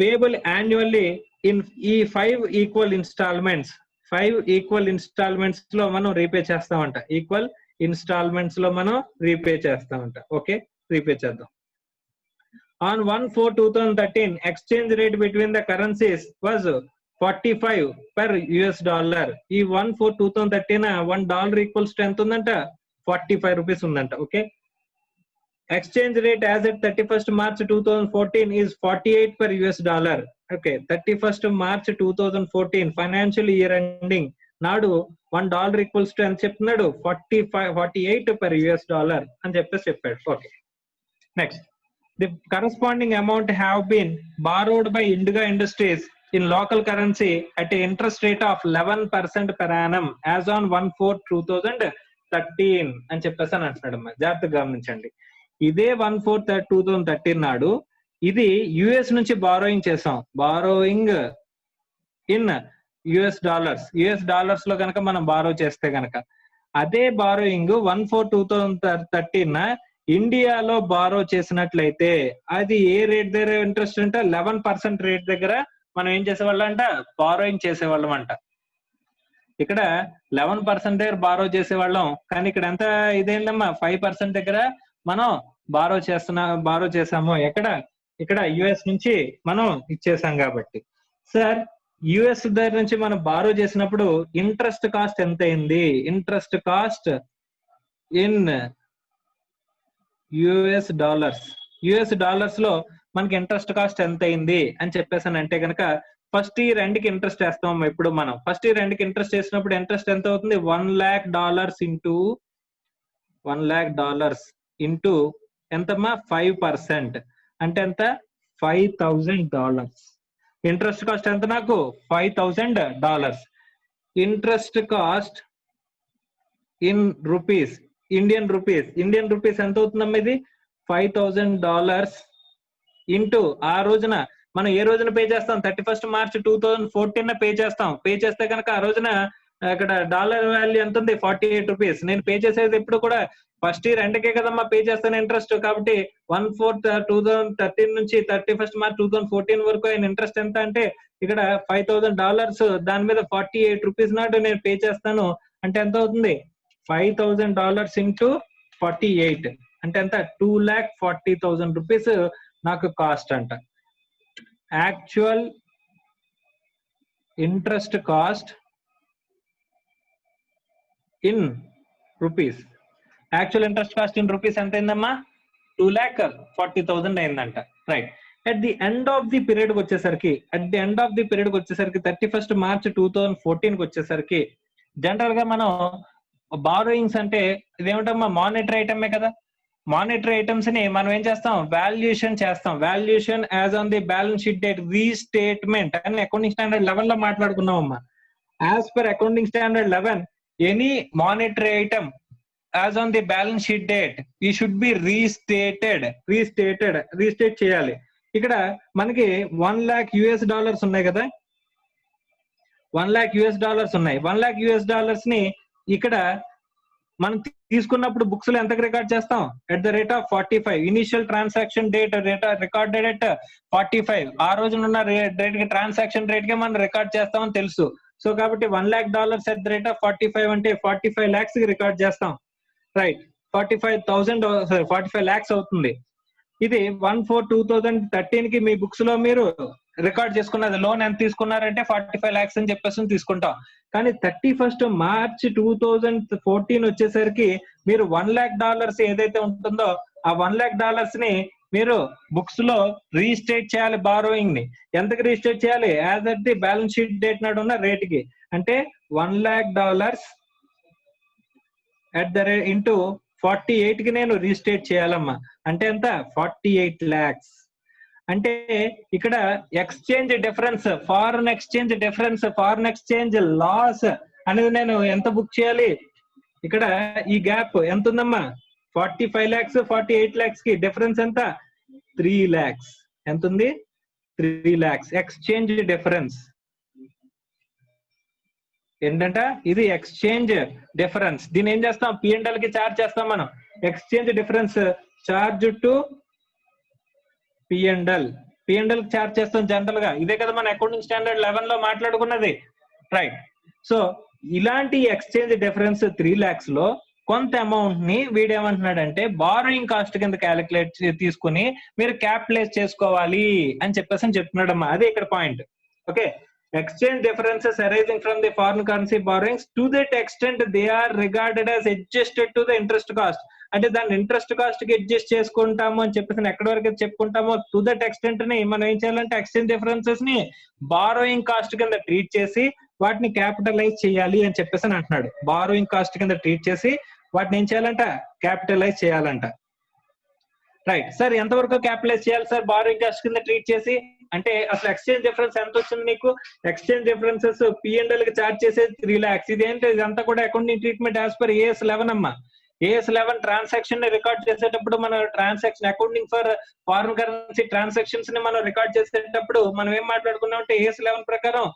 payable annually in ఈ 5 equal instalments. 5 equal instalments లో మనం repay చేస్తామంట. Equal instalments లో మనం రీపే చేస్తామంట. ఓకే, రీపే చేద్దాం. On 1/4/2013, exchange rate between the currencies was 45 per US dollar. ఈ 1/4/2013 $1 equals to ఎంత ఉందంట? 45 rupees ఉందంట. Okay, exchange rate as at 31st March 2014 is 48 per US dollar. Okay, 31st March 2014 financial year ending నాడు $1 equals to ఎంత చెప్తున్నాడు 48 per US dollar అని చెప్పాడు. Okay, next the corresponding amount have been borrowed by Indigo Industries in local currency at an interest rate of 11% per annum as on 1/4/2013 అని చెప్పేసి అని అంటున్నాడు అమ్మా. జాగ్రత్తగా గమనించండి, ఇదే 1/4/2013 నాడు ఇది యుఎస్ నుంచి బారోయింగ్ చేసాం, బారోయింగ్ ఇన్ యుఎస్ డాలర్స్ లో కనుక మనం బారో చేస్తే కనుక అదే బారోయింగ్ 1/4/2013 ఇండియాలో బారో చేసినట్లయితే అది ఏ రేట్ దగ్గర ఇంట్రెస్ట్ అంటే 11% రేట్ దగ్గర మనం ఏం చేసేవాళ్ళం అంట, బారోయింగ్ చేసేవాళ్ళం అంట. ఇక్కడ 11% దగ్గర బారో చేసేవాళ్ళం, కానీ ఇక్కడ ఎంత ఇదేందమ్మా 5% దగ్గర మనం బారో చేసాము. ఇక్కడ యుఎస్ నుంచి మనం ఇచ్చేసాం కాబట్టి. సార్, యుఎస్ దగ్గర నుంచి మనం బారో చేసినప్పుడు ఇంట్రెస్ట్ కాస్ట్ ఎంత అయింది? Interest cost in US dollars లో మనకి ఇంట్రెస్ట్ కాస్ట్ ఎంత అయింది అని చెప్పేసాను అంటే కనుక ఫస్ట్ ఇయర్ ఎండ్కి ఇంట్రెస్ట్ వేస్తాం. ఇప్పుడు మనం ఫస్ట్ ఇయర్ ఎండ్కి ఇంట్రెస్ట్ వేసినప్పుడు ఇంట్రెస్ట్ ఎంత అవుతుంది? $1 lakh ఇంటూ ఎంతమ్మా 5% అంటే ఎంత? $5,000. ఇంట్రెస్ట్ కాస్ట్ ఎంత నాకు? $5,000. Interest cost in rupees, Indian rupees ఎంత అవుతుందమ్మా? ఇది $5,000 ఇంటూ ఆ రోజున మనం ఏ రోజున పే చేస్తాం? 31st March 2014 పే చేస్తాం. పే చేస్తే కనుక ఆ రోజున ఇక్కడ డాలర్ వాల్యూ ఎంత ఉంది? 48 రూపీస్. నేను పే చేసేది ఎప్పుడు కూడా ఫస్ట్ ఇయర్ ఎండ్కే కదమ్మా పే చేస్తాను ఇంట్రెస్ట్. కాబట్టి 1/4/2013 నుంచి 31st March 2014 వరకు అయిన ఇంట్రెస్ట్ ఎంత అంటే ఇక్కడ $5,000, దాని మీద 48 రూపీస్ నాటు నేను పే చేస్తాను. అంటే ఎంత అవుతుంది? $5,000 ఇంటూ 48 అంటే ఎంత? 2,40,000 రూపీస్ నాకు కాస్ట్ అంట. Actual interest cost in rupees, ఎంత అయిందమ్మా? 2,40,000 అయిందంట. Right. At the end of the period వచ్చేసరికి 31st March 2014 వచ్చేసరికి జనరల్ గా మనం బారోయింగ్స్ అంటే ఇదేమిటమ్మా? మానిటరీ ఐటమే కదా. మానిటరీ ఐటమ్స్ ని మనం ఏం చేస్తాం? వాల్యుయేషన్ చేస్తాం. Valuation as on the balance sheet date restatement అని అకౌంటింగ్ స్టాండర్డ్ 11 లో మాట్లాడుకున్నాం అమ్మా. As per accounting standard 11 any monetary item as on the balance sheet date ఈ షుడ్ బి రీస్టేట్ చేయాలి. ఇక్కడ మనకి $1 lakh ఉన్నాయి కదా, $1 lakh ఉన్నాయి. $1 lakh ని ఇక్కడ మనం తీసుకున్నప్పుడు బుక్స్ లో ఎంతకు రికార్డ్ చేస్తాం? At the rate of 45. Initial transaction date recorded at 45. ఆ రోజునున్న రేట్ కి ట్రాన్సాక్షన్ రేట్ కి మనం రికార్డ్ చేస్తామని తెలుసు. సో కాబట్టి $1 lakh at the rate of 45 అంటే 45 lakhs కి రికార్డ్ చేస్తాం. రైట్. 45 lakhs అవుతుంది. ఇది 1/4/2013 కి మీ బుక్స్ లో మీరు రికార్డ్ చేసుకున్నది లోన్ ఎంత తీసుకున్నారంటే 45 lakhs అని చెప్పేసి తీసుకుంటాం. కానీ 31st March 2014 వచ్చేసరికి మీరు $1 lakh ఏదైతే ఉంటుందో ఆ $1 lakh ని మీరు బుక్స్ లో రీస్టేట్ చేయాలి. బారోయింగ్ ని ఎంతకి రీస్టేట్ చేయాలి? As at the balance sheet date నాడు ఉన్న రేట్ కి. అంటే $1 lakh at the rate into 48 కి నేను రీస్టేట్ చేయాలమ్మా. అంటే ఎంత? 48 lakhs. అంటే ఇక్కడ exchange difference, foreign exchange loss అనేది నేను ఎంత బుక్ చేయాలి? ఇక్కడ ఈ గ్యాప్ ఎంత ఉందమ్మా? 45 lakhs 48 lakhs కి డిఫరెన్స్ ఎంత? 3 lakhs. ఎంత ఉంది? 3 lakhs. ఎక్స్చేంజ్ డిఫరెన్స్ ఏంటంట? ఇది ఎక్స్చేంజ్ డిఫరెన్స్. దీన్ని ఏం చేస్తాం? P&L కి చార్జ్ చేస్తాం మనం. Exchange difference charge to P&L కి చార్జ్ చేస్తాం జనరల్ గా. ఇదే కదా మన అకౌంటింగ్ స్టాండర్డ్ 11 లో మాట్లాడుకున్నది. రైట్. సో ఇలాంటి ఎక్స్చేంజ్ డిఫరెన్స్ 3 lakhs లో కొంత అమౌంట్ ని వీడేమంటున్నాడంటే బారోయింగ్ కాస్ట్ కింద క్యాలిక్యులేట్ తీసుకుని మీరు క్యాపిటలైజ్ చేసుకోవాలి అని చెప్పేసి చెప్తున్నాడమ్మా. అదే ఇక్కడ point. Okay. Exchange differences arising from the foreign currency borrowings to that extent they are regarded as adjusted to the interest cost. అంటే దాన్ని ఇంట్రెస్ట్ కాస్ట్ కి అడ్జస్ట్ చేసుకుంటాము అని చెప్పేసి ఎక్కడి వరకు చెప్పుకుంటామో టు దట్ ఎక్స్టెంట్ ని మనం ఏం చేయాలంటే ఎక్స్చేంజ్ డిఫరెన్సెస్ ని బారోయింగ్ కాస్ట్ కింద ట్రీట్ చేసి వాటిని క్యాపిటలైజ్ చేయాలి అని చెప్పేసి అంటున్నాడు. బారోయింగ్ కాస్ట్ కింద ట్రీట్ చేసి వాటిని ఏం చేయాలంట, క్యాపిటలైజ్ చేయాలంట. రైట్ సార్, ఎంతవరకు క్యాపిటలైజ్ చేయాలి సార్ బారోయింగ్ కాస్ట్ కింద ట్రీట్ చేసి అంటే? అసలు ఎక్స్చేంజ్ డిఫరెన్స్ ఎంత వచ్చింది నీకు? ఎక్స్చేంజ్ డిఫరెన్సెస్ P&L కి చార్జ్ చేసేది 3 lakhs. ఇదేంటి, ఇదంతా కూడా accounting treatment as per AS 11 అమ్మా. AS 11 ట్రాన్సాక్షన్ ని రికార్డ్ చేసేటప్పుడు మనం transaction accounting for foreign currency transactions ని మనం రికార్డ్ చేసేటప్పుడు మనం ఏం మాట్లాడుకున్నాం అంటే AS 11 ప్రకారం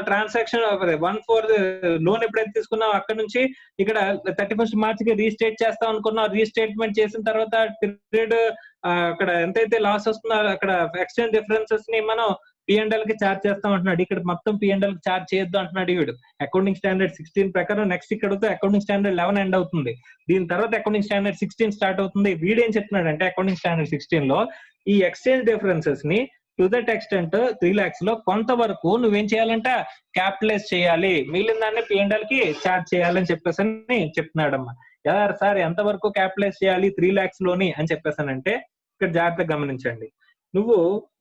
ట్రాన్సాక్షన్ 1/4 లోన్ ఎప్పుడైతే తీసుకున్నాం అక్కడ నుంచి ఇక్కడ 31st March కి రీస్టేట్ చేస్తాం అనుకున్నాం. రీస్టేట్మెంట్ చేసిన తర్వాత పీరియడ్ అక్కడ ఎంతైతే లాస్ వస్తుందో అక్కడ ఎక్స్చేంజ్ డిఫరెన్సెస్ ని మనం P&L కి చార్జ్ చేస్తాం అంటున్నాడు. ఇక్కడ మొత్తం P&L కి చార్జ్ చేయొద్దు అంటున్నాడు వీడు. అకౌంటింగ్ స్టాండర్డ్ 16 ప్రకారం నెక్స్ట్ ఇక్కడ అకౌంటింగ్ స్టాండర్డ్ 11 ఎండ్ అవుతుంది. దీని తర్వాత అకౌంటింగ్ స్టాండర్డ్ 16 స్టార్ట్ అవుతుంది. వీడు ఏం చెప్తున్నాడు అంటే అకౌంటింగ్ స్టాండర్డ్ 16 లో ఈ ఎక్స్చేంజ్ డిఫరెన్సెస్ ని టు దట్ ఎక్స్టెంట్ 3 lakhs లో కొంతవరకు నువ్వేం చేయాలంట, క్యాపిటలైజ్ చేయాలి, మిగిలిన దాన్ని P&L కి చార్జ్ చేయాలని చెప్పేసి చెప్తున్నాడమ్మా. ఎలా సార్ ఎంతవరకు క్యాపిటలైజ్ చేయాలి 3 lakhs లోని అని చెప్పేసానంటే ఇక్కడ జాగ్రత్తగా గమనించండి. నువ్వు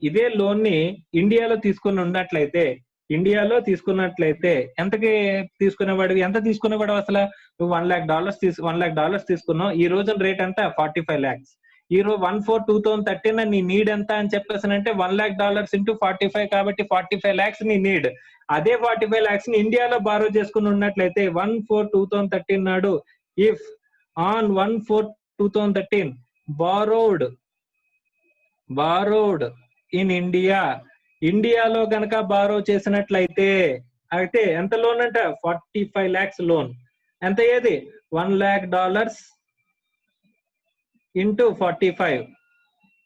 ఇదే లోన్ ని ఇండియాలో తీసుకున్నట్లయితే ఎంతకి తీసుకునేవాడివి, ఎంత తీసుకునేవాడు అసలు? నువ్వు $1 lakh తీసుకున్నావు. ఈ రోజున రేట్ ఎంత, 45 lakhs. ఈ రోజు 1/4/2013 నీ నీడ్ ఎంత అని చెప్పేసానంటే $1 lakh ఇంటూ 45, కాబట్టి 45 lakhs నీ నీడ్. అదే 45 lakhs ని ఇండియాలో బారో చేసుకుని ఉన్నట్లయితే 1/4/2013 నాడు ఇఫ్ ఆన్ 1/4/2013 borrowed ఇన్ ఇండియాలో గనక బారో చేసినట్లయితే అయితే ఎంత లోన్ అంట, 45 lakhs లోన్. ఎంత అయ్యేది, $1 lakh ఇంటూ 45.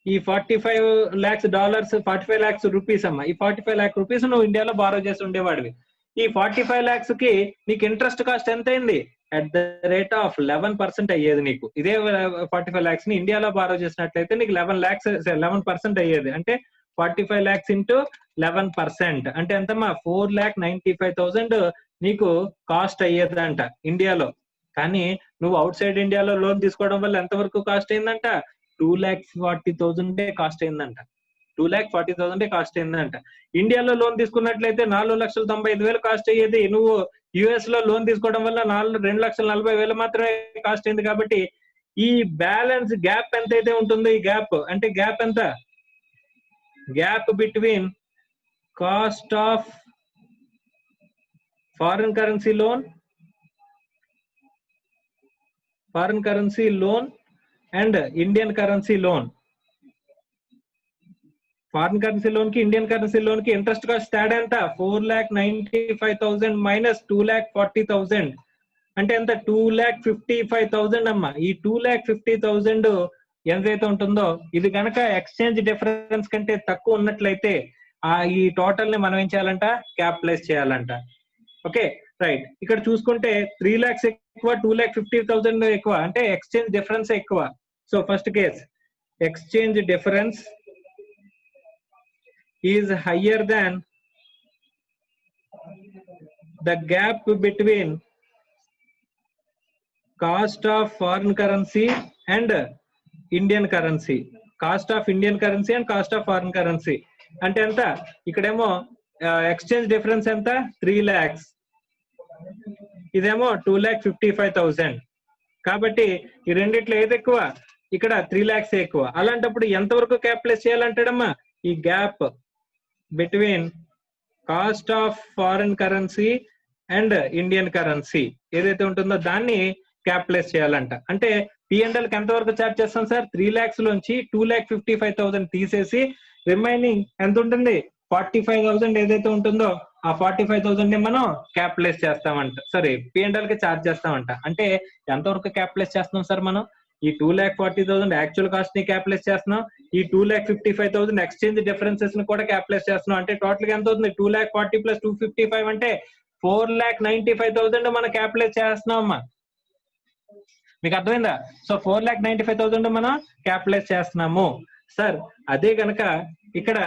ఈ $45 lakhs 45 lakhs రూపీస్ అమ్మా. ఈ 45 lakh రూపీస్ నువ్వు ఇండియాలో బారో చేసి ఉండేవాడివి. ఈ 45 lakhs కి నీకు ఇంట్రెస్ట్ కాస్ట్ ఎంత అయింది, at the rate of 11% అయ్యేది నీకు. ఇదే 45 lakhs ని ఇండియాలో బారో చేసినట్లయితే నీకు 11% అయ్యేది. అంటే 45 lakhs ఇంటూ 11% అంటే ఎంతమ్మా, 4,95,000 నీకు కాస్ట్ అయ్యేదంట ఇండియాలో. కానీ నువ్వు అవుట్ సైడ్ ఇండియాలో లోన్ తీసుకోవడం వల్ల ఎంత వరకు కాస్ట్ అయిందంట, 2,40,000 కాస్ట్ అయిందంట. 2,40,000 కాస్ట్ అయిందంట. ఇండియాలో లోన్ తీసుకున్నట్లయితే 4,95,000 కాస్ట్ అయ్యేది. నువ్వు US లో లోన్ తీసుకోవడం వల్ల 2,40,000 మాత్రమే కాస్ట్ అయింది. కాబట్టి ఈ బ్యాలెన్స్ గ్యాప్ ఎంతైతే ఉంటుందో, ఈ గ్యాప్ అంటే గ్యాప్ ఎంత, gap between cost of foreign currency loan and Indian currency loan. Foreign currency loan కి ఇండియన్ కరెన్సీ లోన్ కి ఇంట్రెస్ట్ కాస్ట్ తేడా ఎంత, 4,95,000 మైనస్ 2,40,000 అంటే ఎంత, 2,55,000 అమ్మా. ఈ 2,50,000 ఎంతైతే ఉంటుందో ఇది కనుక ఎక్స్చేంజ్ డిఫరెన్స్ కంటే తక్కువ ఉన్నట్లయితే ఈ టోటల్ ని మనం ఏం చేయాలంట, క్యాపిటలైజ్ చేయాలంట. Okay right. ఇక్కడ చూసుకుంటే 3 lakhs ఎక్కువ, 2,50,000 ఎక్కువ, అంటే ఎక్స్చేంజ్ డిఫరెన్స్ ఎక్కువ. So first case exchange difference is higher than the gap between cost of foreign currency and Indian currency. Cost of Indian currency and cost of foreign currency అంటే ఎంత, ఇక్కడేమో exchange difference ఎంత, 3 lakhs, ఇదేమో 2,55,000. కాబట్టి ఈ రెండిట్లో ఏది ఎక్కువ, ఇక్కడ 3 lakhs ఎక్కువ. అలాంటప్పుడు ఎంతవరకు క్యాపిటలైజ్ చేయాలంటాడమ్మా, ఈ gap between cost of foreign currency and Indian currency ఏదైతే ఉంటుందో దాన్ని క్యాపిటలైజ్ చేయాలంట. అంటే P&L కి ఎంత వరకు చార్జ్ చేస్తాం సార్, 3 lakhs లోంచి 2,55,000 తీసేసి రిమైనింగ్ ఎంత ఉంటుంది, 45,000 ఏదైతే ఉంటుందో ఆ 45,000 ని మనం క్యాపిటలైజ్ చేస్తామంట, సారీ P&L కి చార్జ్ చేస్తామంట. అంటే ఎంతవరకు క్యాపిటలైజ్ చేస్తున్నాం సార్ మనం, ఈ 2,40,000 యాక్చువల్ కాస్ట్ ని క్యాపిటలైజ్ చేస్తున్నాం, ఈ 2,55,000 ఎక్స్చేంజ్ డిఫరెన్సెస్ ని కూడా క్యాపిటలైజ్ చేస్తున్నాం. అంటే టోటల్ గా ఎంత అవుతుంది, 2,40,000 ప్లస్ 255 అంటే 4,95,000 మనం క్యాపిటలైజ్ చేస్తున్నాం అమ్మా. మీకు అర్థమైందా? సో 4,95,000 మనం క్యాపిటలైజ్ చేస్తున్నాము సార్. అదే గనక ఇక్కడ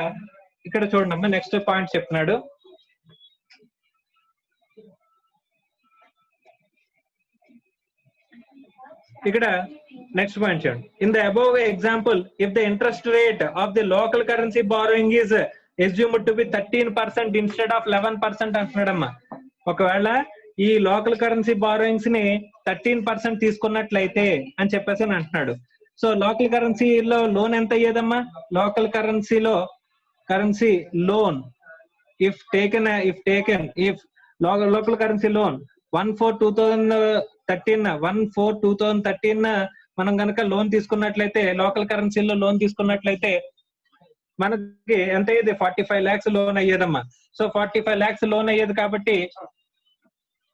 చూడండి అమ్మా, నెక్స్ట్ పాయింట్ చెప్తున్నాడు. ఇక్కడ నెక్స్ట్ పాయింట్ చూడండి. In the above example if the interest rate of the local currency borrowing is assumed to be 13% instead of 11% అంటున్నాడమ్మా. ఒకవేళ ఈ లోకల్ కరెన్సీ బారోయింగ్స్ ని 13% తీసుకున్నట్లయితే అని చెప్పేసి అని అంటున్నాడు. సో లోకల్ కరెన్సీలో లోన్ ఎంత అయ్యేదమ్మా? లోకల్ కరెన్సీలో currency loan if local currency loan 1/4/2013 మనం గనక లోన్ తీసుకున్నట్లయితే, లోకల్ కరెన్సీలో లోన్ తీసుకున్నట్లయితే మనకి ఎంత అయ్యేది? 45 lakhs లోన్ అయ్యేదమ్మా. సో 45 lakhs లోన్ అయ్యేది కాబట్టి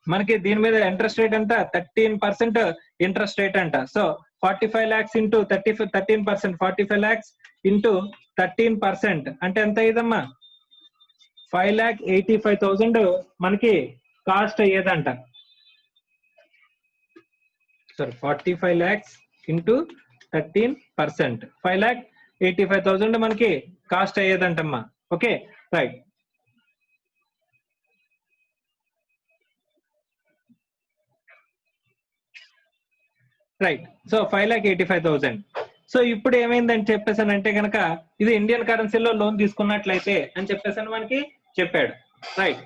మనకి దీని మీద ఇంట్రెస్ట్ రేట్ ఎంత? 13% ఇంట్రెస్ట్ రేట్ అంట. సో 45 lakhs ఇంటూ 13%, 45 lakhs ఇంటూ 13% అంటే ఎంత అయ్యేదమ్మా? 5,85,000 మనకి కాస్ట్ అయ్యేదంట. సారీ, 45 lakhs ఇంటూ 13%, 5,85,000 మనకి కాస్ట్ అయ్యేదంటమ్మా. Okay, right. Right. So 5,85,000. So ఇప్పుడు ఏమైందని చెప్పేసాను అంటే కనుక ఇది ఇండియన్ కరెన్సీలో లోన్ తీసుకున్నట్లయితే అని చెప్పేసాను మనకి చెప్పాడు. రైట్.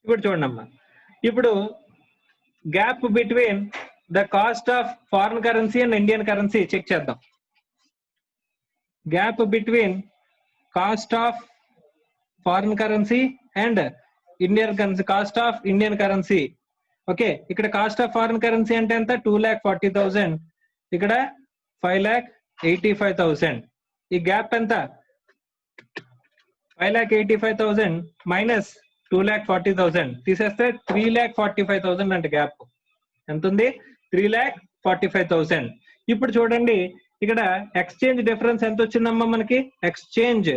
ఇప్పుడు చూడండి, ఇప్పుడు gap between the cost of foreign currency and Indian currency check చేద్దాం. Gap between cost of foreign currency and Indian currency, cost of Indian currency. Okay, ఇక్కడ కాస్ట్ ఆఫ్ ఫారిన్ కరెన్సీ అంటే ఎంత? 2,40,000, ఇక్కడ 5,85,000. ఈ గ్యాప్ ఎంత? 5,85,000 మైనస్ 2,40,000 తీసేస్తే 3,45,000 అంటే gap ఎంత ఉంది? 3,45,000. ఇప్పుడు చూడండి, ఇక్కడ ఎక్స్చేంజ్ డిఫరెన్స్ ఎంత వచ్చిందమ్మా మనకి? ఎక్స్చేంజ్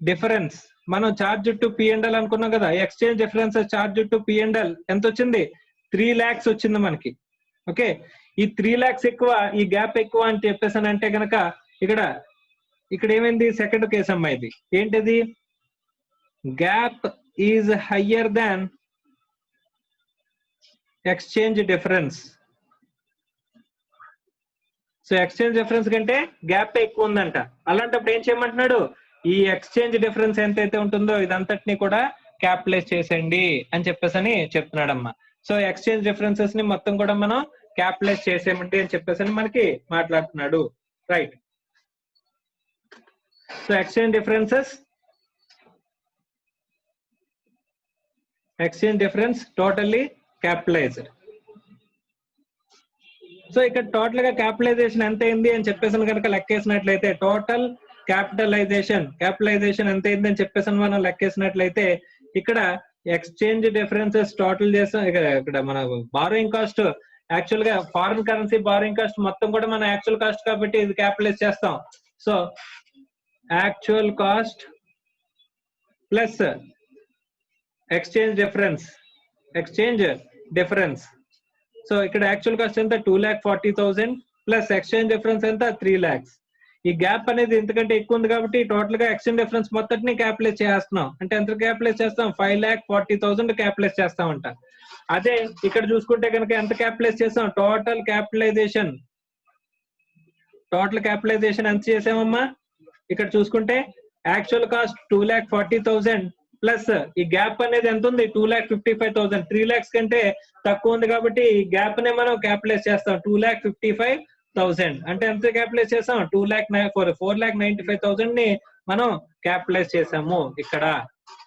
డిఫరెన్స్ మనం చార్జ్ టు P&L అనుకున్నాం కదా, exchange difference charge to P&L ఎంత వచ్చింది? 3 lakhs వచ్చింది మనకి. ఓకే, ఈ 3 lakhs ఎక్కువ, ఈ గ్యాప్ ఎక్కువ అని చెప్పేసాను అంటే కనుక ఇక్కడ ఏమైంది? సెకండ్ కేసు అమ్మా. ఇది ఏంటిది? Gap is higher than exchange difference. So exchange difference కంటే గ్యాప్ ఎక్కువ ఉందంట. అలాంటప్పుడు ఏం చేయమంటున్నాడు? ఈ ఎక్స్చేంజ్ డిఫరెన్స్ ఎంతైతే ఉంటుందో ఇదంతటిని కూడా క్యాపిటలైజ్ చేసేయండి అని చెప్పేసి చెప్తున్నాడమ్మా. సో ఎక్స్చేంజ్ డిఫరెన్సెస్ ని మొత్తం కూడా మనం క్యాపిటలైజ్ చేసేయమండి అని చెప్పేసి మనకి మాట్లాడుతున్నాడు. Right. So exchange difference totally capitalised. So ఇక్కడ టోటల్ గా క్యాపిటలైజేషన్ ఎంత అయింది అని చెప్పేసి కనుక లెక్కేసినట్లయితే, టోటల్ క్యాపిటలైజేషన్ ఎంత అయింది అని చెప్పేసి మనం లెక్కేసినట్లయితే, ఇక్కడ ఎక్స్చేంజ్ డిఫరెన్సెస్ టోటల్ చేస్తాం. ఇక్కడ మన బారోయింగ్ కాస్ట్, యాక్చువల్ గా ఫారిన్ కరెన్సీ బారోయింగ్ కాస్ట్ మొత్తం కూడా మన యాక్చువల్ కాస్ట్ కాబట్టి ఇది క్యాపిటలైజ్ చేస్తాం. So actual cost plus exchange difference. So ఇక్కడ యాక్చువల్ కాస్ట్ ఎంత? 2,40,000 ప్లస్ ఎక్స్చేంజ్ డిఫరెన్స్ ఎంత? 3 lakhs. ఈ గ్యాప్ అనేది ఎంతకంటే ఎక్కువ ఉంది కాబట్టి టోటల్ గా ఎక్స్చేంజ్ డిఫరెన్స్ మొత్తాన్ని క్యాపిటలైజ్ చేస్తున్నాం. అంటే ఎంత క్యాపిటలైజ్ చేస్తాం? 5,40,000 క్యాపిటలైజ్ చేస్తామంట. అదే ఇక్కడ చూసుకుంటే కనుక ఎంత క్యాపిటలైజ్ చేస్తాం? టోటల్ క్యాపిటలైజేషన్ ఎంత చేసామమ్మా? ఇక్కడ చూసుకుంటే యాక్చువల్ కాస్ట్ 2,40,000 ప్లస్ ఈ గ్యాప్ అనేది ఎంత ఉంది? 2,55,000. 3 lakhs కంటే తక్కువ ఉంది కాబట్టి ఈ గ్యాప్ నే మనం క్యాపిటలైజ్ చేస్తాం. 2,55,000 అంటే ఎంత క్యాపిటలైజ్ చేస్తాం? 4,95,000 ని మనం క్యాపిటలైజ్ చేసాము. ఇక్కడ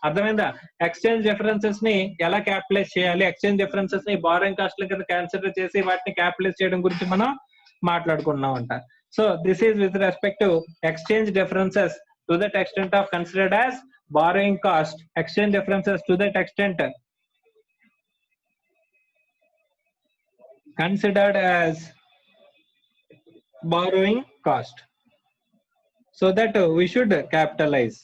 అర్థమైందా? ఎక్స్చేంజ్ డిఫరెన్సెస్ ని ఎలా క్యాపిటలైజ్ చేయాలి, ఎక్స్చేంజ్ డిఫరెన్సెస్ ని బారోయింగ్ కాస్ట్ కింద కన్సిడర్ చేసి వాటిని క్యాపిటలైజ్ చేయడం గురించి మనం మాట్లాడుకున్నాం అంట. So this is with respect to exchange differences to that extent of considered as borrowing cost, exchange differences to that extent considered as borrowing cost, so that we should capitalize.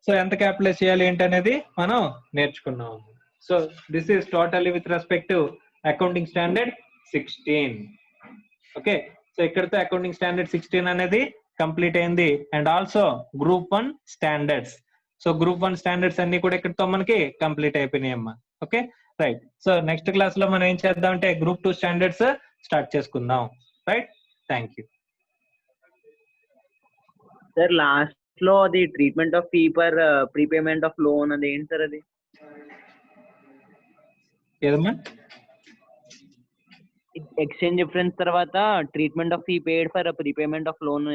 So ఎంత capitalise చేయాలి ఏంటి అనేది మనం నేర్చుకున్నాం. So this is totally with respect to accounting standard 16. Okay, so ఇక్కడతో accounting standard 16 అనేది complete అయింది. And also group 1 standards. So group 1 standards అన్ని కూడా ఇక్కడతో మనకి కంప్లీట్ అయిపోయినాయి అమ్మా. Okay, right. So next class లో మనం ఏం చేద్దాం అంటే గ్రూప్ 2 స్టాండర్డ్స్ స్టార్ట్ చేసుకుందాం. Right, thank you. Sir last లో అది treatment of fee per prepayment of loan అది ఏంటి సార్ అది? ఏదమ్మా ఎక్స్చేంజ్ డిఫరెన్స్ తర్వాత treatment of fee paid for prepayment of loan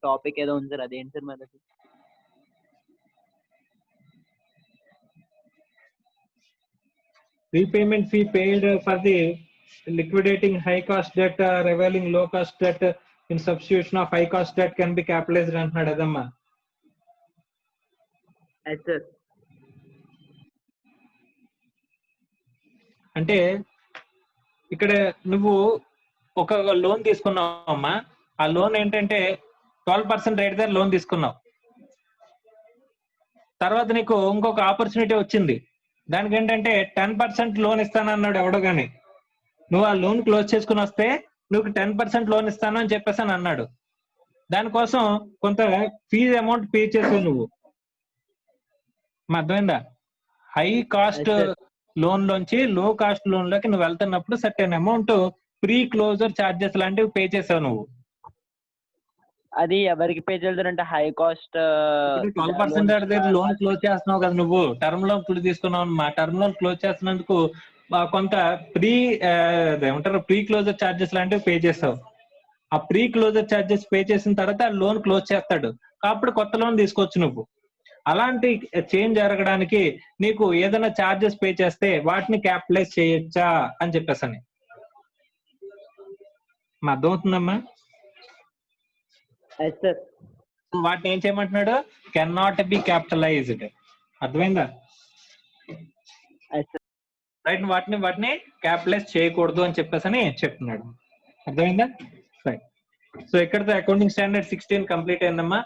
topic ఏదో ఉంది సార్, అదేంటి సార్ మరి? prepayment fee paid for the liquidating high cost debt or availing low cost debt in substitution of high cost debt can be capitalized అంటున్నాడు అదమ్మా. Sir అంటే ఇక్కడ నువ్వు ఒక loan తీసుకున్నావు అమ్మా, ఆ లోన్ ఏంటంటే 12% రేట్ దగ్గర లోన్ తీసుకున్నావు. తర్వాత నీకు ఇంకొక ఆపర్చునిటీ వచ్చింది, దానికి ఏంటంటే 10% లోన్ ఇస్తానన్నాడు ఎవడో గాని. నువ్వు ఆ లోన్ క్లోజ్ చేసుకుని వస్తే నువ్వు 10% లోన్ ఇస్తాను అని చెప్పేసి అని అన్నాడు. దానికోసం కొంత ఫీజు అమౌంట్ పే చేసావు నువ్వు. అర్థమైందా? హై కాస్ట్ లోన్ లోంచి లో కాస్ట్ లోన్ లోకి నువ్వు వెళ్తున్నప్పుడు certain amount pre closure charges లాంటివి పే చేసావు నువ్వు. అది ఎవరికి పే చేస్తారంటే హై కాస్ట్ 12% దగ్గర లోన్ క్లోజ్ చేస్తున్నావు కదా నువ్వు, టర్మ్ లోన్ ఇప్పుడు తీసుకున్నావు. మా టర్మ్ లోన్ క్లోజ్ చేస్తున్నందుకు కొంత ఏమంటారు ప్రీ క్లోజర్ చార్జెస్ లాంటివి పే చేస్తావు. ఆ ప్రీ క్లోజర్ చార్జెస్ పే చేసిన తర్వాత లోన్ క్లోజ్ చేస్తాడు, అప్పుడు కొత్త లోన్ తీసుకోవచ్చు నువ్వు. అలాంటి చేంజ్ జరగడానికి నీకు ఏదైనా చార్జెస్ పే చేస్తే వాటిని క్యాపిటలైజ్ చేయొచ్చా అని చెప్పేసని. అర్థమవుతుందమ్మా? వాటిని ఏం చేయమంటున్నాడు? Can not be capitalised. అర్థమైందా? రైట్, వాటిని క్యాపిటలైజ్ చేయకూడదు అని చెప్పేసి చెప్తున్నాడు. అర్థమైందా? రైట్. సో ఇక్కడతో అకౌంటింగ్ స్టాండర్డ్ 16 కంప్లీట్ అయిందమ్మా.